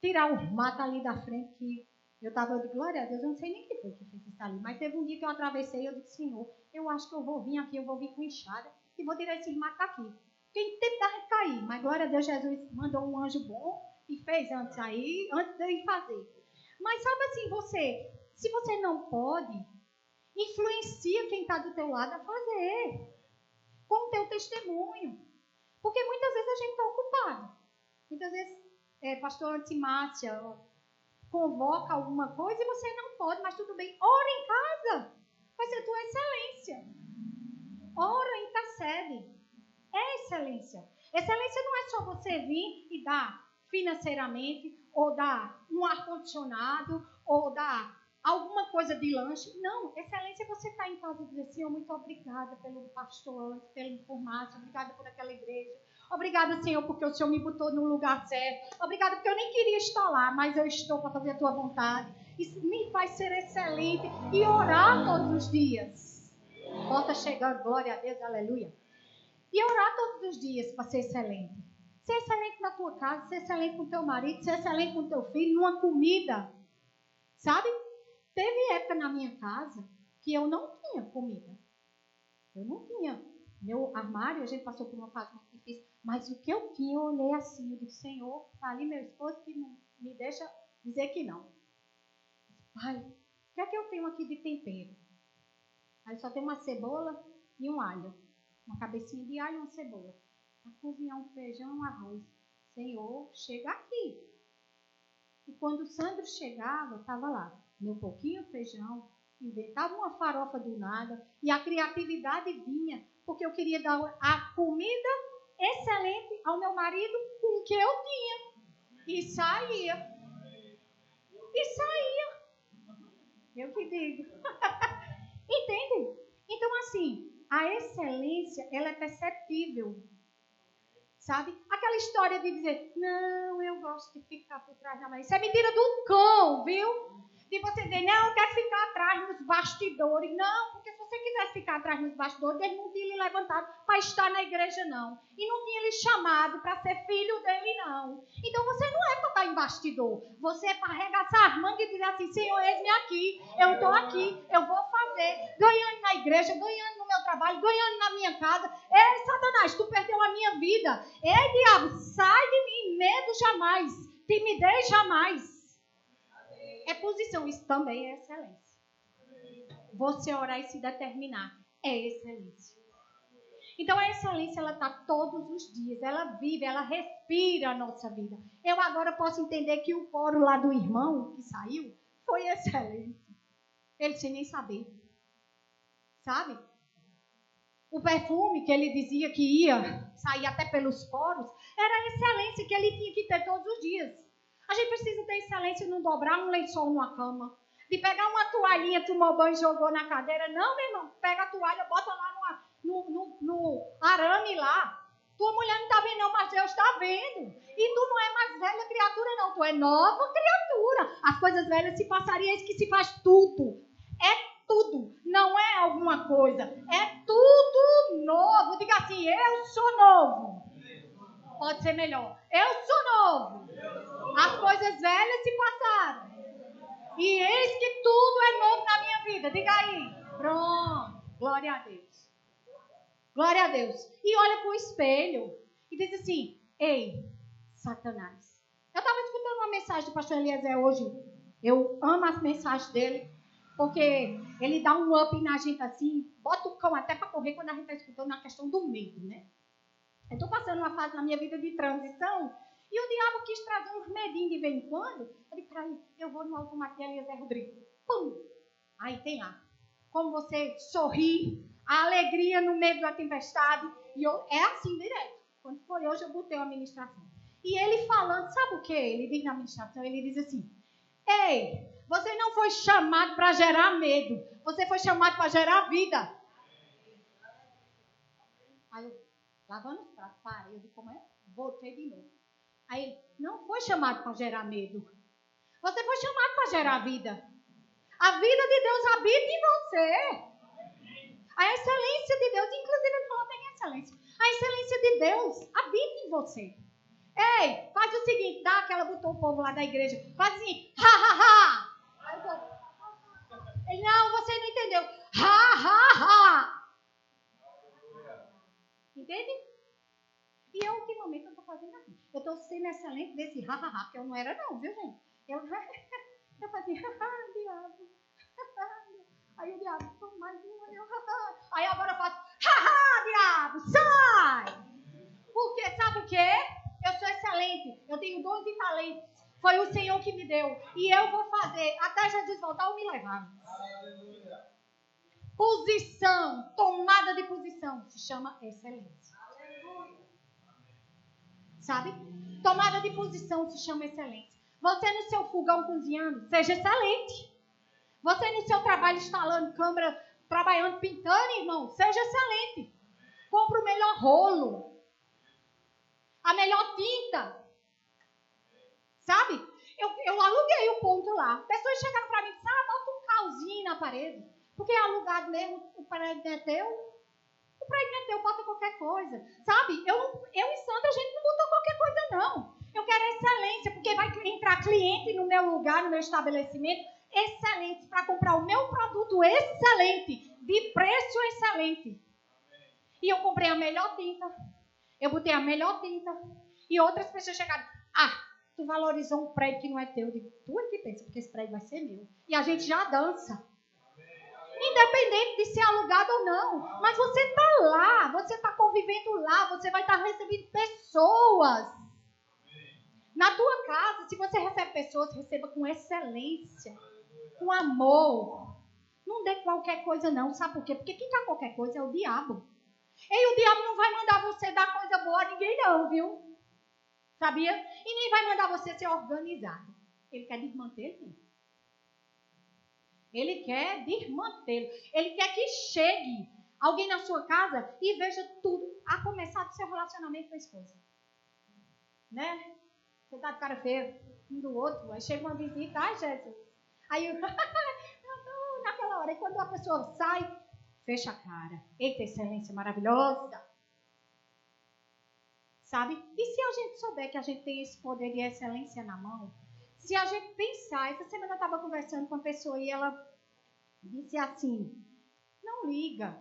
tirar o mato ali da frente, que eu estava de glória a Deus, eu não sei nem quem foi que fez isso ali, mas teve um dia que eu atravessei e eu disse, Senhor, eu acho que eu vou vir aqui, eu vou vir com enxada e vou tirar esse mato aqui. Quem tentar cair, mas glória a Deus, Jesus mandou um anjo bom e fez antes de eu ir fazer. Mas sabe assim, se você não pode, influencia quem está do teu lado a fazer, com o teu testemunho. Porque muitas vezes a gente está ocupado. Muitas vezes, pastor Antimácia convoca alguma coisa e você não pode, mas tudo bem. Ora em casa. Vai ser tua excelência. Ora, intercede. É excelência. Excelência não é só você vir e dar financeiramente, ou dar um ar-condicionado, ou dar alguma coisa de lanche. Não, excelência é você estar em casa e dizer, Senhor, muito obrigada pelo pastor, pela informação, obrigada por aquela igreja. Obrigada, Senhor, porque o Senhor me botou no lugar certo. Obrigada porque eu nem queria estar lá, mas eu estou para fazer a tua vontade. Isso me faz ser excelente e orar todos os dias. Porta chegando, glória a Deus, aleluia. E orar todos os dias para ser excelente. Ser excelente na tua casa, ser excelente com o teu marido, ser excelente com o teu filho, numa comida. Sabe? Teve época na minha casa que eu não tinha comida. Eu não tinha Meu armário, a gente passou por uma fase muito difícil, mas o que eu tinha, eu olhei assim, eu disse, Senhor, tá ali meu esposo que não me deixa dizer que não. Pai, o que é que eu tenho aqui de tempero? Aí só tem uma cebola e um alho. Uma cabecinha de alho e uma cebola. Para cozinhar um feijão e um arroz. Senhor, chega aqui. E quando o Sandro chegava, estava lá. Meu pouquinho feijão, inventava uma farofa do nada. E a criatividade vinha, porque eu queria dar a comida excelente ao meu marido com o que eu tinha. E saía. Eu que digo. Entende? Então, assim, a excelência, ela é perceptível. Sabe? Aquela história de dizer, não, eu gosto de ficar por trás da mãe. Isso é mentira do cão, viu? De você dizer, não, eu quero ficar atrás nos bastidores. Não, porque se você quisesse ficar atrás nos bastidores, Deus não tinha lhe levantado para estar na igreja, não. E não tinha lhe chamado para ser filho dele, não. Então você não é para estar em bastidor. Você é para arregaçar as mangas e dizer assim, Senhor, eis-me aqui, eu estou aqui, eu vou fazer. Ganhando na igreja, ganhando no meu trabalho, ganhando na minha casa. Ei, Satanás, tu perdeu a minha vida. Ei, diabo, sai de mim, medo jamais, timidez jamais. É posição, isso também é excelência. Você orar e se determinar é excelência. Então a excelência, ela está todos os dias, ela vive, ela respira a nossa vida. Eu agora posso entender que o coro lá do irmão que saiu foi excelente. Ele sem nem saber. Sabe? O perfume que ele dizia que ia sair até pelos poros, era a excelência que ele tinha que ter todos os dias. A gente precisa ter excelência, não dobrar um lençol numa cama, de pegar uma toalhinha, tomou banho e jogou na cadeira. Não, meu irmão, pega a toalha, bota lá no arame lá. Tua mulher não está vendo não, mas Deus está vendo. E tu não é mais velha criatura não, tu é nova criatura. As coisas velhas se passariam, é isso que se faz tudo. É tudo, não é alguma coisa, é tudo novo. Diga assim, eu sou novo. Pode ser melhor, eu sou novo. As coisas velhas se passaram e eis que tudo é novo na minha vida. Diga aí, pronto, glória a Deus. Glória a Deus. E olha para o espelho e diz assim, ei, Satanás. Eu estava escutando uma mensagem do pastor Eliezer hoje. Eu amo as mensagens dele, porque ele dá um up na gente assim, bota o cão até para correr quando a gente está escutando a questão do medo, né? Eu estou passando uma fase na minha vida de transição e o diabo quis trazer uns medinhos de vez em quando. Eu disse, peraí, eu vou no automático de Eliezer Rodrigues. Pum! Aí tem lá. Como você sorri, a alegria no meio da tempestade. E é assim direto. Quando foi hoje, eu botei uma ministração. E ele falando, sabe o que? Ele diz na administração, ele diz assim, ei, você não foi chamado para gerar medo. Você foi chamado para gerar vida. Aí eu, lavando os pratos, parei, eu disse, como é? Voltei de novo. Aí ele, não foi chamado para gerar medo. Você foi chamado para gerar vida. A vida de Deus habita em você. A excelência de Deus, inclusive ele falou até em excelência. A excelência de Deus habita em você. Ei, faz o seguinte, dá aquela, botou o povo lá da igreja, faz assim, ha, ha, ha. Aí o povo, ele, não, você não entendeu. Ha, ha, ha. Entende? E eu, ultimamente, eu estou fazendo assim. Eu estou sendo excelente desse ha, ha, ha, que eu não era não, viu, gente? Eu fazia, diabo. Aí o diabo, mais uma, aí agora eu faço, ha, diabo, sai! Porque, sabe o quê? Eu sou excelente, eu tenho 12 talentos. Foi o Senhor que me deu. E eu vou fazer até Jesus voltar ou me levar. Posição, tomada de posição, se chama excelência. Sabe? Tomada de posição se chama excelência. Você no seu fogão cozinhando, seja excelente. Você no seu trabalho instalando câmera, trabalhando, pintando, irmão, seja excelente. Compre o melhor rolo. A melhor tinta. Sabe? Eu aluguei o ponto lá. Pessoas chegaram para mim e disseram, bota um calzinho na parede. Porque é alugado mesmo, o prédio não é teu. O prédio não é teu, bota qualquer coisa. Sabe? Eu e Sandra, a gente não botou qualquer coisa, não. Eu quero excelência, porque vai entrar cliente no meu lugar, no meu estabelecimento, excelente, para comprar o meu produto excelente, de preço excelente. E eu comprei a melhor tinta. Eu botei a melhor tinta. E outras pessoas chegaram. Tu valorizou um prédio que não é teu. Eu digo, tu é que pensa, porque esse prédio vai ser meu. E a gente já dança. Independente de ser alugado ou não. Mas você está lá, você está convivendo lá, você vai estar recebendo pessoas. Na tua casa, se você recebe pessoas, receba com excelência, com amor. Não dê qualquer coisa não, sabe por quê? Porque quem dá qualquer coisa é o diabo. E o diabo não vai mandar você dar coisa boa a ninguém não, viu? Sabia? E nem vai mandar você ser organizado. Ele quer desmanter. Ele quer desmantê-lo. Ele quer que chegue alguém na sua casa e veja tudo, a começar do seu relacionamento com a esposa. Né? Você tá de cara feia um do outro, aí chega uma visita, ai Jesus. Aí eu, naquela hora, e quando a pessoa sai, fecha a cara. Eita, excelência maravilhosa. Sabe? E se a gente souber que a gente tem esse poder de excelência na mão, se a gente pensar, essa semana eu estava conversando com uma pessoa e ela disse assim, não liga.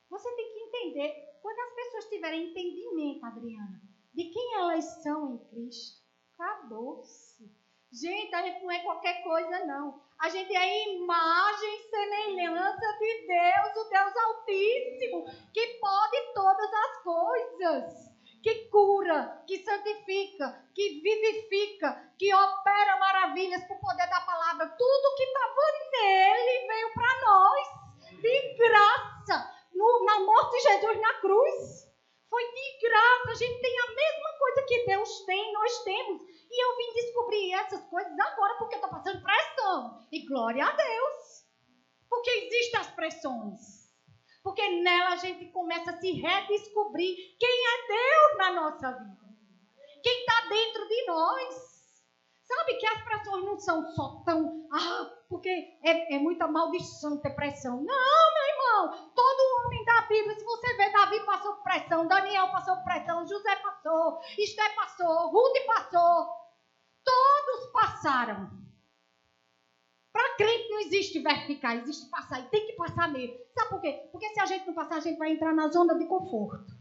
Você tem que entender, quando as pessoas tiverem entendimento, Adriana, de quem elas são em Cristo, acabou-se. Gente, a gente não é qualquer coisa, não. A gente é imagem e semelhança de Deus, o Deus Altíssimo, que pode todas as coisas. Que cura, que santifica, que vivifica, que opera maravilhas por poder da palavra. Tudo que estava nele veio para nós, de graça. Na morte de Jesus na cruz, foi de graça. A gente tem a mesma coisa que Deus tem, nós temos. E eu vim descobrir essas coisas agora porque eu estou passando pressão. E glória a Deus. Porque existem as pressões. Porque nela a gente começa a se redescobrir quem é Deus na nossa vida. Quem está dentro de nós. Sabe que as pressões não são só tão... porque é muita maldição ter pressão. Não, meu irmão. Todo homem da Bíblia, se você vê, Davi passou por pressão, Daniel passou por pressão, José passou, Esté passou, Ruth passou. Todos passaram. Para crente não existe vertical, existe passar. E tem que passar mesmo. Sabe por quê? Porque se a gente não passar, a gente vai entrar na zona de conforto.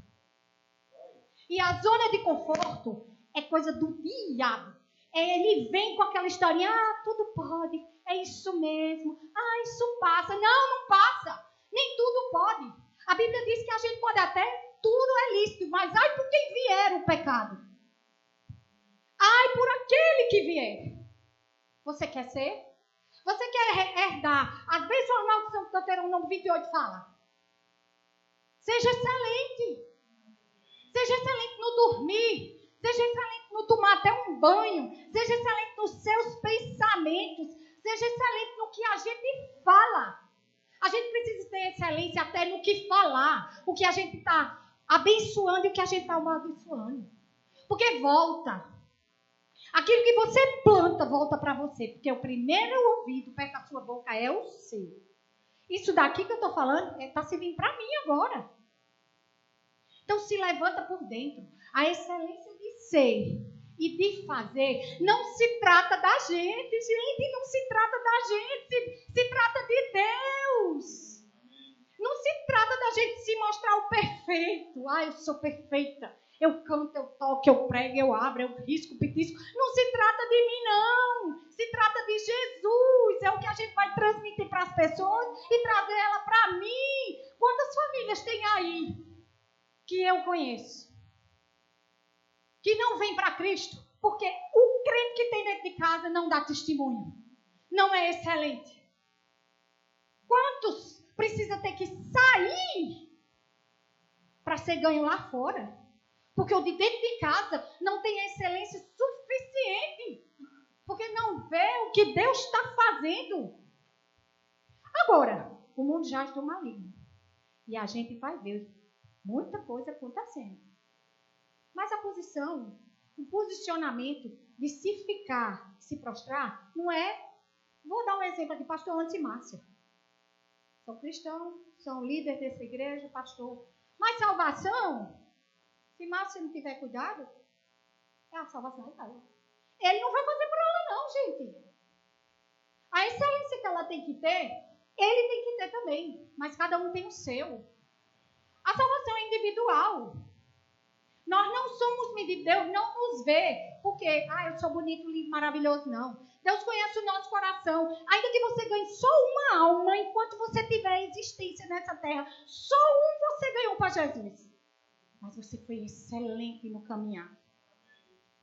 E a zona de conforto é coisa do diabo. Ele vem com aquela historinha, tudo pode, é isso mesmo. Isso passa. Não passa. Nem tudo pode. A Bíblia diz que a gente pode até, tudo é lícito, mas ai por quem vier o pecado. Ai por aquele que vier. Você quer ser? Você quer herdar as bênçãos maldições que Deuteronômio 28 fala? Seja excelente. Seja excelente no dormir. Seja excelente no tomar até um banho. Seja excelente nos seus pensamentos. Seja excelente no que a gente fala. A gente precisa ter excelência até no que falar. O que a gente está abençoando e o que a gente está amaldiçoando. Porque volta. Aquilo que você planta volta para você. Porque o primeiro ouvido perto da sua boca é o seu. Isso daqui que eu estou falando está servindo para mim agora. Então se levanta por dentro. A excelência de ser e de fazer não se trata da gente. Gente, não se trata da gente. Se trata de Deus. Não se trata da gente se mostrar o perfeito. Eu sou perfeita. Eu canto, eu toco, eu prego, eu abro, eu risco, petisco. Não se trata de mim, não. Se trata de Jesus. É o que a gente vai transmitir para as pessoas e trazer ela para mim. Quantas famílias tem aí que eu conheço que não vem para Cristo? Porque o crente que tem dentro de casa não dá testemunho. Não é excelente. Quantos precisa ter que sair para ser ganho lá fora? Porque o de dentro de casa não tem excelência suficiente. Porque não vê o que Deus está fazendo. Agora, o mundo jaz do maligno. E a gente vai ver muita coisa acontecendo. Mas a posição, o posicionamento de se ficar, se prostrar, não é... Vou dar um exemplo aqui, pastor Antes e Márcia. São cristãos, são líderes dessa igreja, pastor. Mas salvação... Se Márcia não tiver cuidado, a salvação é dela. Ele não vai fazer por ela não, gente. A excelência que ela tem que ter, ele tem que ter também. Mas cada um tem o seu. A salvação é individual. Nós não somos medidos. Deus não nos vê porque, eu sou bonito, lindo, maravilhoso. Não. Deus conhece o nosso coração. Ainda que você ganhe só uma alma, enquanto você tiver existência nessa terra, só um você ganhou para Jesus. Mas você foi excelente no caminhar.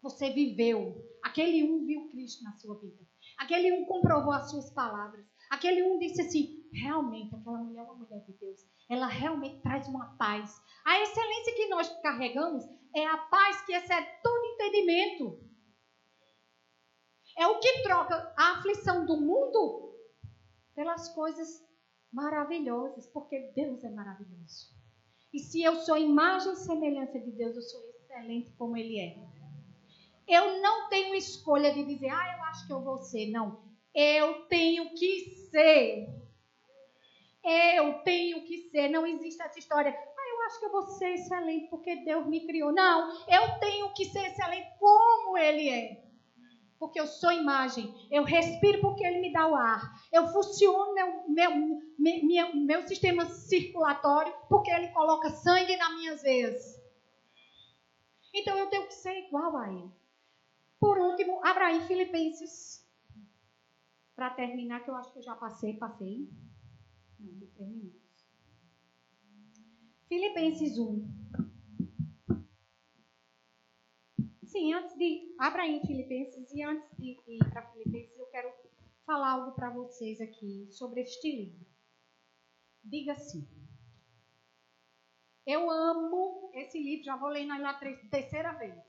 Você viveu. Aquele um viu Cristo na sua vida. Aquele um comprovou as suas palavras. Aquele um disse assim, realmente, aquela mulher é uma mulher de Deus. Ela realmente traz uma paz. A excelência que nós carregamos é a paz que excede todo entendimento. É o que troca a aflição do mundo pelas coisas maravilhosas, porque Deus é maravilhoso. E se eu sou imagem e semelhança de Deus, eu sou excelente como Ele é. Eu não tenho escolha de dizer, eu acho que eu vou ser. Não. Eu tenho que ser. Eu tenho que ser. Não existe essa história. Eu acho que eu vou ser excelente porque Deus me criou. Não. Eu tenho que ser excelente como Ele é. Porque eu sou imagem. Eu respiro porque Ele me dá o ar. Eu funciono meu sistema circulatório porque Ele coloca sangue nas minhas veias. Então eu tenho que ser igual a Ele. Por último, abra aí Filipenses. Para terminar, que eu acho que eu já passei. Não, de 3 minutos. Filipenses 1. Sim, abra aí Filipenses. E antes de ir para Filipenses, eu quero falar algo para vocês aqui sobre este livro. Diga assim. Eu amo esse livro, já vou lendo aí a terceira vez.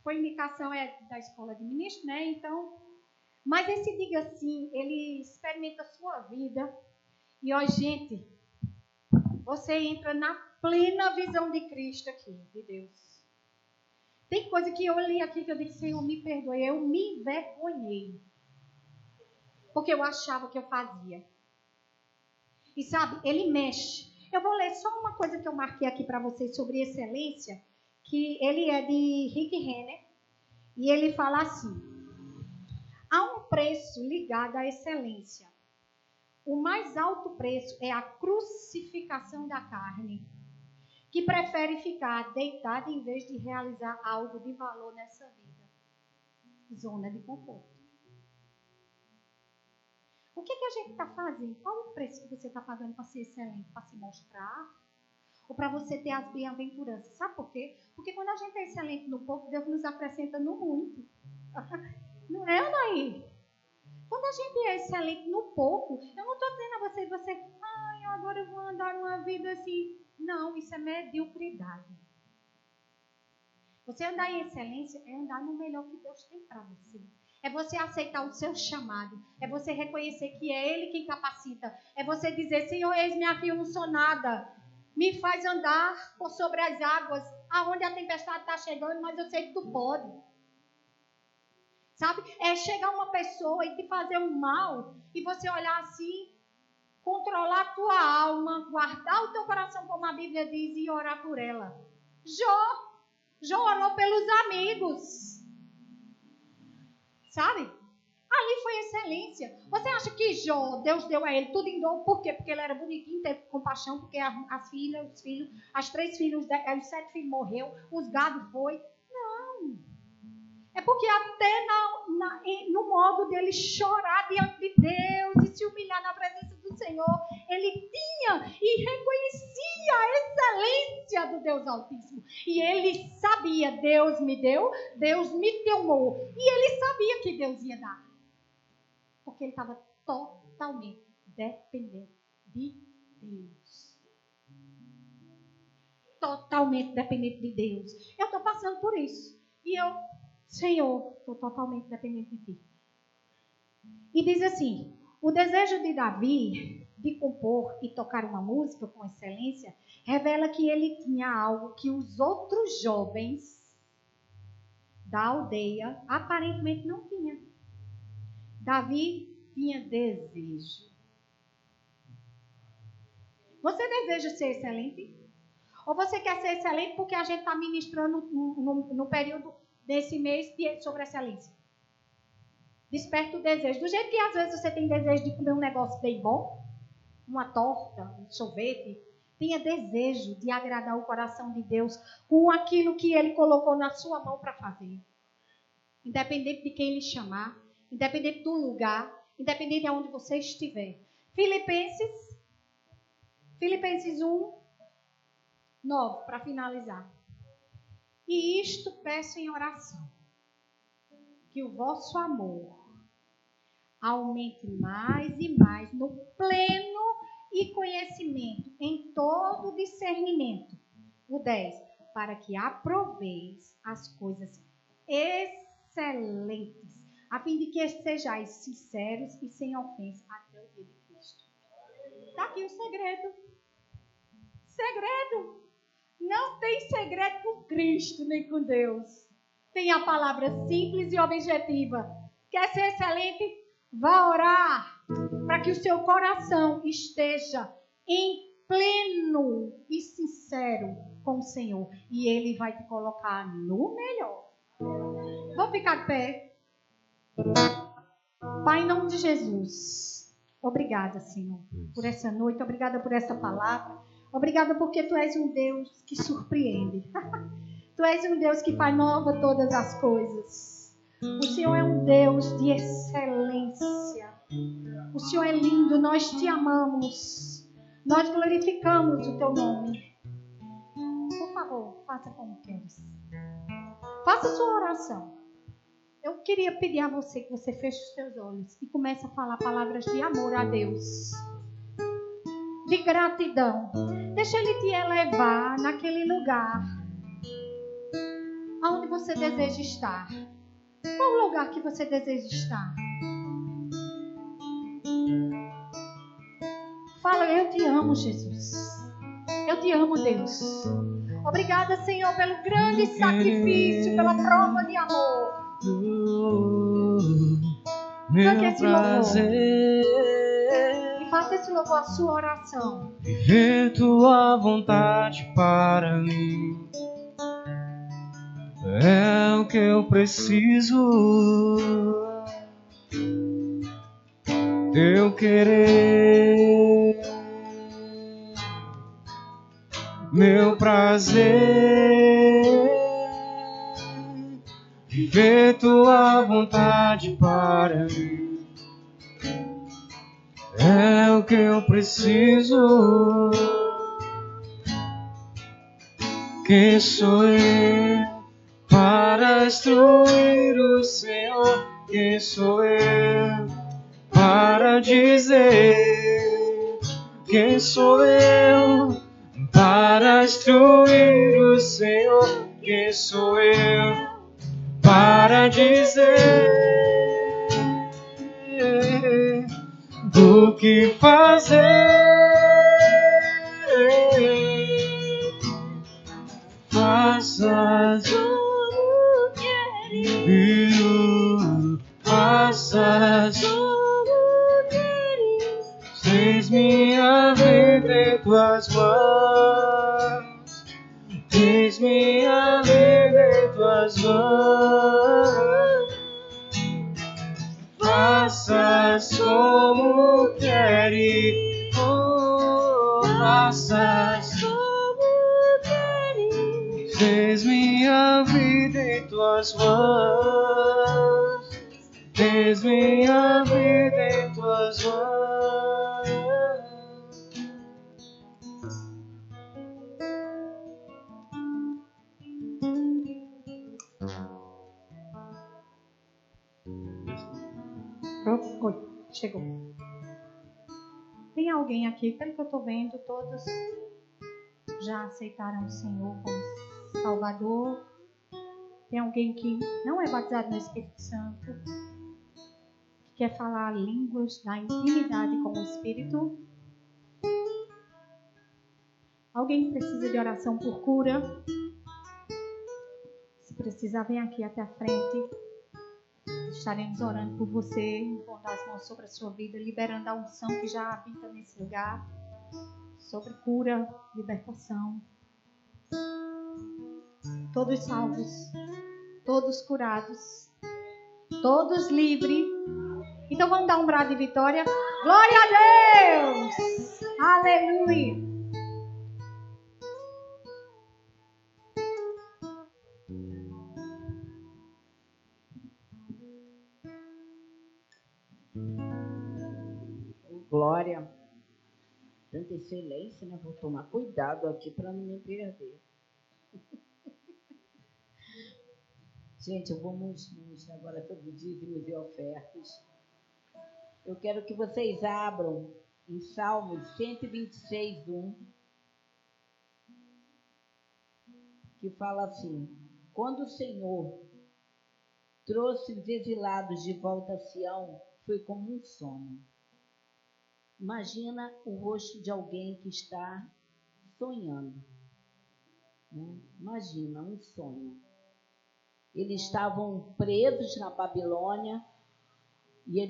Foi indicação da escola de ministro, né? Então, mas esse Diga Sim, ele experimenta a sua vida. E, gente, você entra na plena visão de Cristo aqui, de Deus. Tem coisa que eu li aqui que eu disse, Senhor, me perdoe. Eu me envergonhei. Porque eu achava que eu fazia. E sabe, ele mexe. Eu vou ler só uma coisa que eu marquei aqui para vocês sobre excelência, que ele é de Rick Renner, e ele fala assim, há um preço ligado à excelência. O mais alto preço é a crucificação da carne, que prefere ficar deitada em vez de realizar algo de valor nessa vida. Zona de conforto. O que a gente está fazendo? Qual o preço que você está pagando para ser excelente? Para se mostrar? Ou para você ter as bem-aventuranças? Sabe por quê? Porque quando a gente é excelente no pouco, Deus nos acrescenta no muito. Não é, Anaí? Quando a gente é excelente no pouco, eu não estou dizendo a você, agora eu vou andar uma vida assim. Não, isso é mediocridade. Você andar em excelência é andar no melhor que Deus tem para você. É você aceitar o seu chamado. É você reconhecer que é Ele quem capacita. É você dizer, Senhor, eis-me aqui, eu não sou nada. Me faz andar por sobre as águas, aonde a tempestade está chegando, mas eu sei que tu pode. Sabe? É chegar uma pessoa e te fazer um mal, e você olhar assim, controlar a tua alma, guardar o teu coração, como a Bíblia diz, e orar por ela. Jó orou pelos amigos. Sabe? Ali foi excelência. Você acha que Jó, Deus deu a ele tudo em dom, por quê? Porque ele era bonitinho, teve compaixão, porque as filhas, os filhos, as 3 filhos, os 7 filhos morreu, os gados foi. Não. É porque até no modo dele chorar diante de Deus e se humilhar na presença do Senhor, ele tinha e reconhecia a excelência do Deus Altíssimo. E ele sabia, Deus me deu, Deus me tomou. E ele sabia que Deus ia dar. Porque ele estava totalmente dependente de Deus. Totalmente dependente de Deus. Eu estou passando por isso. E Senhor, estou totalmente dependente de Ti. E diz assim, o desejo de Davi de compor e tocar uma música com excelência revela que ele tinha algo que os outros jovens da aldeia aparentemente não tinham. Davi tinha desejo. Você deseja ser excelente? Ou você quer ser excelente porque a gente está ministrando no período desse mês sobre excelência? Desperta o desejo. Do jeito que às vezes você tem desejo de comer um negócio bem bom, uma torta, um sorvete, Tenha desejo de agradar o coração de Deus com aquilo que Ele colocou na sua mão para fazer. Independente de quem lhe chamar, independente do lugar, independente de onde você estiver. Filipenses 1, 9, para finalizar. E isto peço em oração, que o vosso amor aumente mais e mais no pleno e conhecimento, em todo discernimento. O 10, para que aproveis as coisas excelentes, a fim de que sejais sinceros e sem ofensa até o dia de Cristo. Está aqui o segredo. Segredo. Não tem segredo com Cristo nem com Deus. Tem a palavra simples e objetiva. Quer ser excelente? Vá orar para que o seu coração esteja em pleno e sincero com o Senhor. E Ele vai te colocar no melhor. Vamos ficar de pé. Pai, em nome de Jesus, obrigada, Senhor, por essa noite. Obrigada por essa palavra. Obrigada porque Tu és um Deus que surpreende. Tu és um Deus que faz nova todas as coisas. O Senhor é um Deus de excelência. O Senhor é lindo, nós Te amamos. Nós glorificamos o Teu nome. Por favor, faça como queres. Faça a sua oração. Eu queria pedir a você que você feche os seus olhos e comece a falar palavras de amor a Deus. De gratidão. Deixa Ele te elevar naquele lugar onde você deseja estar. Qual o lugar que você deseja estar? Fala, eu te amo, Jesus. Eu te amo, Deus. Obrigada, Senhor, pelo grande sacrifício, pela prova de amor. Cante esse louvor. E faça esse louvor a sua oração. Viver Tua vontade para mim é o que eu preciso. Eu querer, meu prazer, viver Tua vontade para mim é o que eu preciso. Quem sou eu para instruir o Senhor? Quem sou eu para dizer? Quem sou eu para instruir o Senhor? Quem sou eu para dizer o que fazer? Faças como queres, faças como queres. Tens minha vida em Tuas mãos, tens minha vida em Tuas mãos. Faças como queres, oh, faças como queres. Tens minha vida em Tuas mãos, tens minha vida em Tuas mãos. Oi, chegou. Tem alguém aqui, pelo que eu estou vendo, todos já aceitaram o Senhor como Salvador. Tem alguém que não é batizado no Espírito Santo, que quer falar línguas da intimidade com o Espírito. Alguém que precisa de oração por cura. Se precisar, vem aqui até a frente. Estaremos orando por você, impondo as mãos sobre a sua vida, liberando a unção que já habita nesse lugar, sobre cura, libertação. Todos salvos, todos curados, todos livres. Então vamos dar um brado de vitória. Glória a Deus! Aleluia! glória. Tanta excelência, né? Vou tomar cuidado aqui para não me perder. Gente, vamos agora sobre dízimos e ofertas. Eu quero que vocês abram em Salmos 126, 1, que fala assim: quando o Senhor trouxe os exilados de volta a Sião, foi como um sono. Imagina o rosto de alguém que está sonhando. Né? Imagina um sonho. Eles estavam presos na Babilônia e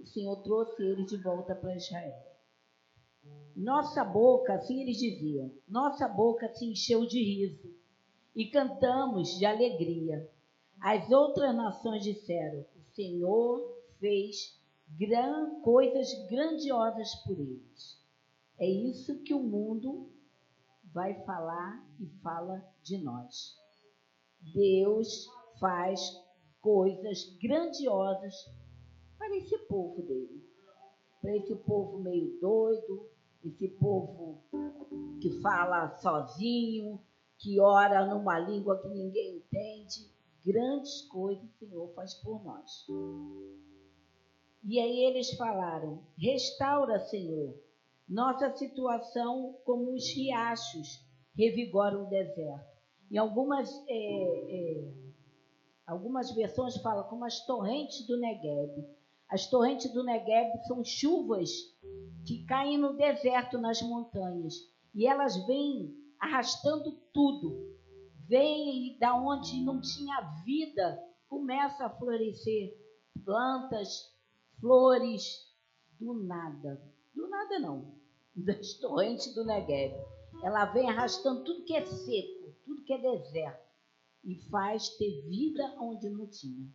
o Senhor trouxe eles de volta para Israel. Nossa boca, assim eles diziam, nossa boca se encheu de riso e cantamos de alegria. As outras nações disseram: o Senhor fez coisas grandiosas por eles. É isso que o mundo vai falar e fala de nós. Deus faz coisas grandiosas para esse povo dele. Para esse povo meio doido, esse povo que fala sozinho, que ora numa língua que ninguém entende. Grandes coisas o Senhor faz por nós. E aí eles falaram: restaura, Senhor, nossa situação como os riachos revigoram o deserto. Em algumas versões falam como as torrentes do Negueb. As torrentes do Negueb são chuvas que caem no deserto, nas montanhas. E elas vêm arrastando tudo. Vêm da onde não tinha vida, começa a florescer plantas, flores, do nada. Do nada não, das torrentes do Negueb. Ela vem arrastando tudo que é seco, tudo que é deserto, e faz ter vida onde não tinha.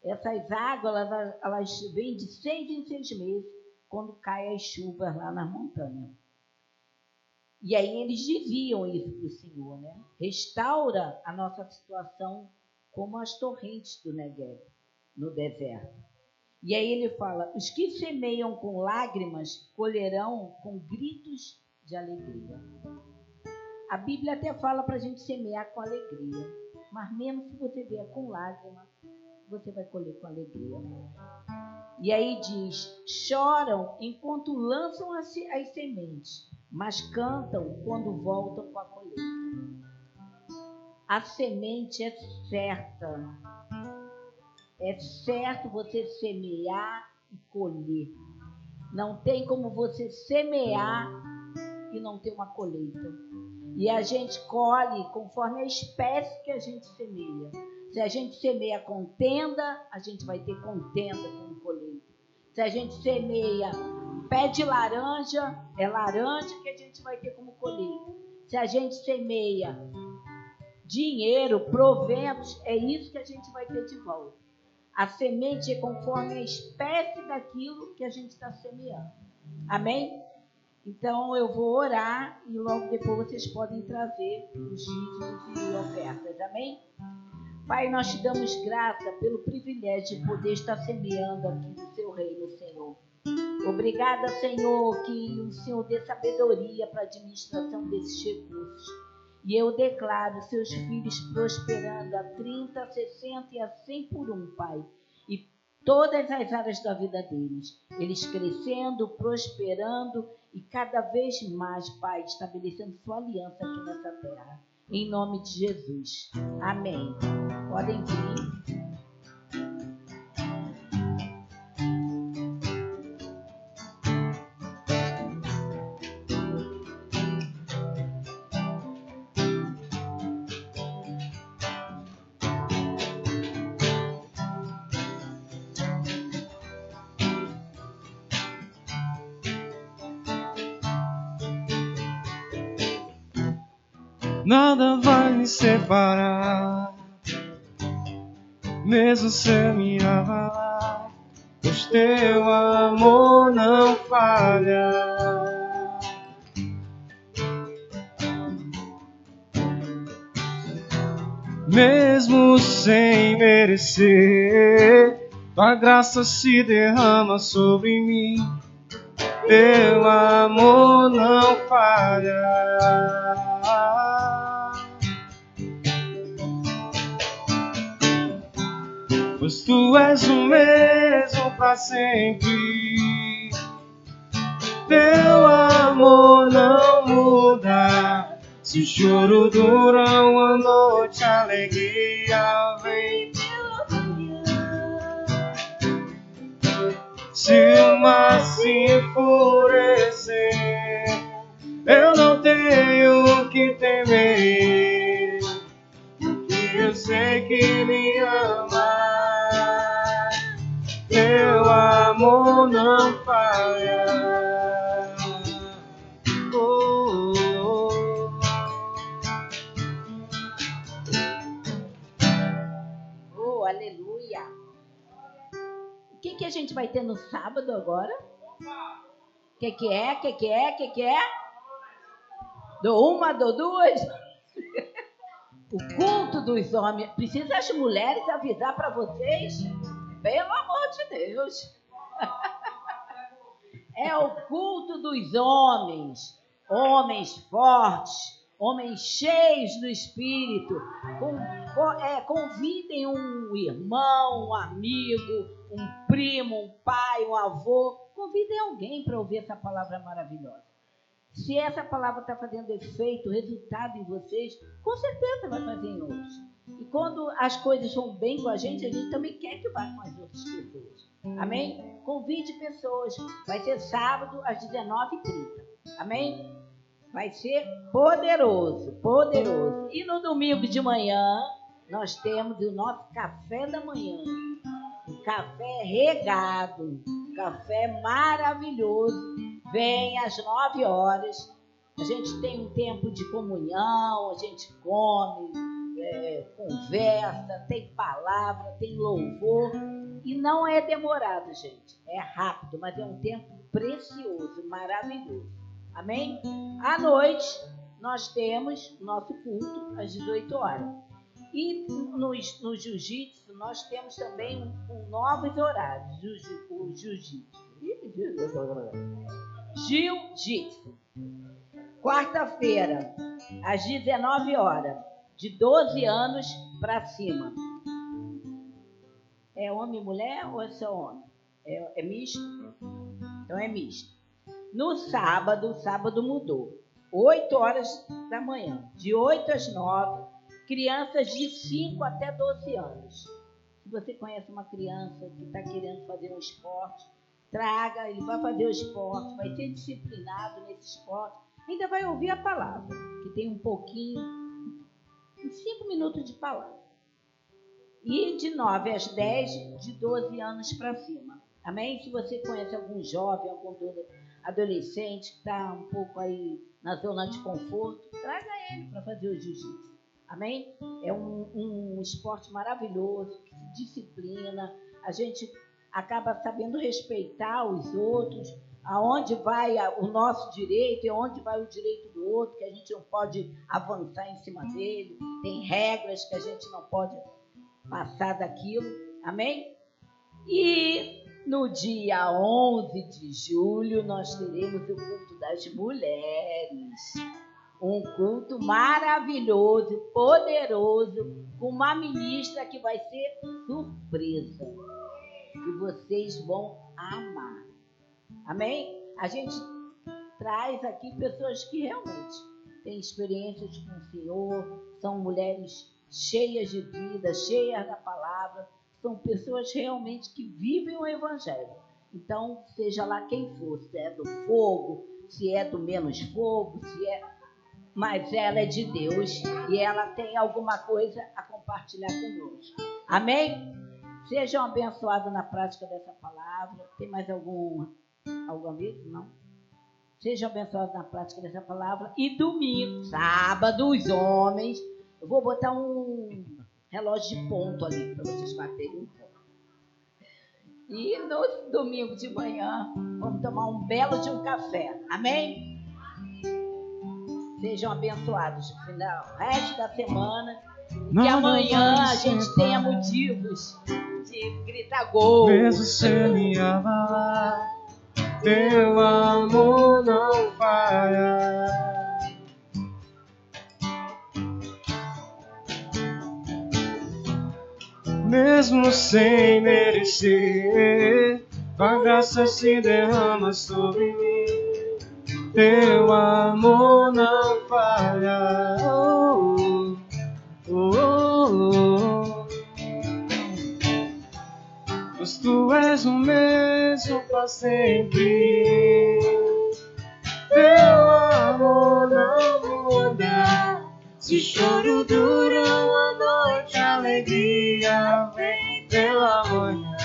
Essas águas, elas vêm de 6 em 6 meses, quando caem as chuvas lá na montanha. E aí eles diziam isso para o Senhor, né? Restaura a nossa situação como as torrentes do Negueb, no deserto. E aí ele fala: os que semeiam com lágrimas colherão com gritos de alegria. A Bíblia até fala para a gente semear com alegria, mas mesmo se você vier com lágrima, você vai colher com alegria. E aí diz: choram enquanto lançam as sementes, mas cantam quando voltam com a colheita. A semente é certa. É certo você semear e colher. Não tem como você semear e não ter uma colheita. E a gente colhe conforme a espécie que a gente semeia. Se a gente semeia contenda, a gente vai ter contenda como colheita. Se a gente semeia pé de laranja, é laranja que a gente vai ter como colheita. Se a gente semeia dinheiro, proventos, é isso que a gente vai ter de volta. A semente é conforme a espécie daquilo que a gente está semeando. Amém? Então eu vou orar e logo depois vocês podem trazer os dízimos e ofertas. Amém? Pai, nós te damos graça pelo privilégio de poder estar semeando aqui no seu reino, Senhor. Obrigada, Senhor, que o Senhor dê sabedoria para a administração desses recursos. E eu declaro seus filhos prosperando a 30, a 60 e a 100 por um, Pai. E todas as áreas da vida deles. Eles crescendo, prosperando e cada vez mais, Pai, estabelecendo sua aliança aqui nessa terra. Em nome de Jesus. Amém. Podem vir. Nada vai me separar, mesmo se eu me abalar, pois teu amor não falha. Mesmo sem merecer, tua graça se derrama sobre mim. teu amor não falha. Pois tu és o mesmo para sempre, teu amor não muda. Se o choro dura uma noite, a alegria vem pela manhã. Se o mar se enfurecer, eu não tenho que temer, porque eu sei que me ama. Teu amor não falha. Oh, oh, oh. Oh, aleluia. O que a gente vai ter no sábado agora? O que é? Do uma, do duas? O culto dos homens. Precisa as mulheres avisar para vocês? Pelo amor de Deus. É o culto dos homens. Homens fortes, homens cheios do Espírito. Convidem um irmão, um amigo, um primo, um pai, um avô. Convidem alguém para ouvir essa palavra maravilhosa. Se essa palavra está fazendo efeito, resultado em vocês, com certeza vai fazer em outros. E quando as coisas vão bem com a gente também quer que vá com as outras pessoas. Amém? Convide pessoas. Vai ser sábado às 19h30. Amém? Vai ser poderoso, poderoso. E no domingo de manhã, nós temos o nosso café da manhã. Um café regado, um café maravilhoso. Vem às 9 horas. A gente tem um tempo de comunhão, a gente come, conversa, tem palavra, tem louvor. E não é demorado, gente. É rápido, mas é um tempo precioso, maravilhoso. Amém? À noite, nós temos nosso culto às 18 horas. E no jiu-jitsu, nós temos também novos horários. O jiu-jitsu. Jiu-jitsu. Quarta-feira, às 19 horas. De 12 anos para cima. É homem e mulher ou é só homem? É misto? Então é misto. No sábado, mudou. 8 horas da manhã. De 8 às 9, crianças de 5 até 12 anos. Se você conhece uma criança que está querendo fazer um esporte, traga, ele vai fazer o esporte, vai ser disciplinado nesse esporte. Ainda vai ouvir a palavra, que tem um pouquinho, 5 minutos de palavra. E de 9 às 10, de 12 anos para cima. Amém? Se você conhece algum jovem, algum adolescente que está um pouco aí na zona de conforto, traga ele para fazer o jiu-jitsu. Amém? É um esporte maravilhoso, que se disciplina. A gente acaba sabendo respeitar os outros, aonde vai o nosso direito e aonde vai o direito do outro, que a gente não pode avançar em cima dele. Tem regras que a gente não pode passar daquilo. Amém? E no dia 11 de julho, nós teremos o culto das mulheres. Um culto maravilhoso, poderoso, com uma ministra que vai ser surpresa. Que vocês vão amar. Amém? A gente traz aqui pessoas que realmente têm experiências com o Senhor, são mulheres cheias de vida, cheias da palavra, são pessoas realmente que vivem o Evangelho. Então, seja lá quem for, se é do fogo, se é do menos fogo, mas ela é de Deus e ela tem alguma coisa a compartilhar conosco. Amém? Sejam abençoados na prática dessa palavra. Tem mais algum amigo? Não? Sejam abençoados na prática dessa palavra. E domingo, sábado, os homens. Eu vou botar um relógio de ponto ali para vocês baterem um ponto. E no domingo de manhã, vamos tomar um belo de um café. Amém? Sejam abençoados no final, resto da semana. E que amanhã a gente tenha motivos de gritar gol. Mesmo sem me abalar, teu amor não falha. Mesmo sem merecer, a graça se derrama sobre mim. Teu amor não falha. Oh, oh, oh, oh. Pois tu és o mesmo para sempre. Teu amor não muda. Se choro dura uma noite, a alegria vem pela manhã.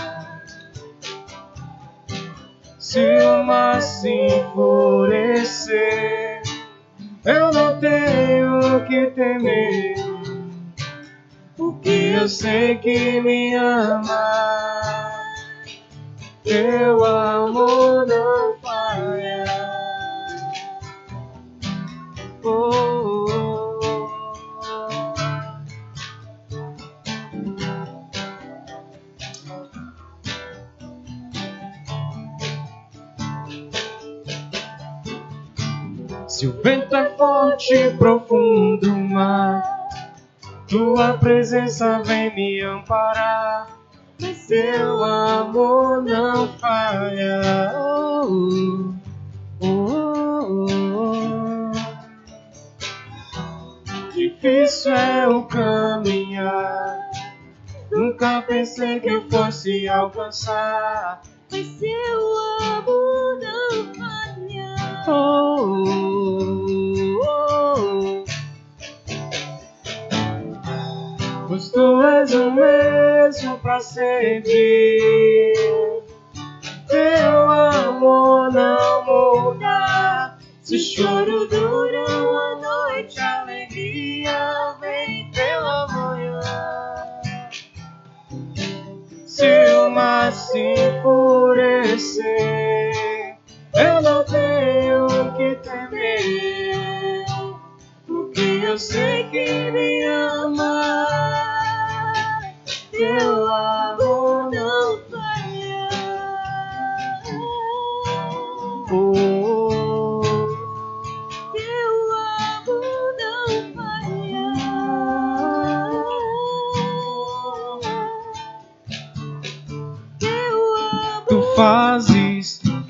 Se o mar se enfurecer, eu não tenho que temer, porque eu sei que me ama. Teu amor não falha. Oh, oh, oh. Se o vento é forte e profundo o mar, tua presença vem me amparar. Mas teu amor não falha. Oh, oh, oh, oh. Difícil é o caminhar, nunca pensei que eu fosse alcançar. Mas teu amor não falha. Oh, oh, oh. Pois tu és o mesmo para sempre. Teu amor não muda. Se choro dura uma noite, a alegria vem pela manhã. Se o mar se enfurecer, eu não tenho que temer, porque eu sei que me ama. Teu amor não falha. Oh, teu amor não falha. Teu amor. Tu fazes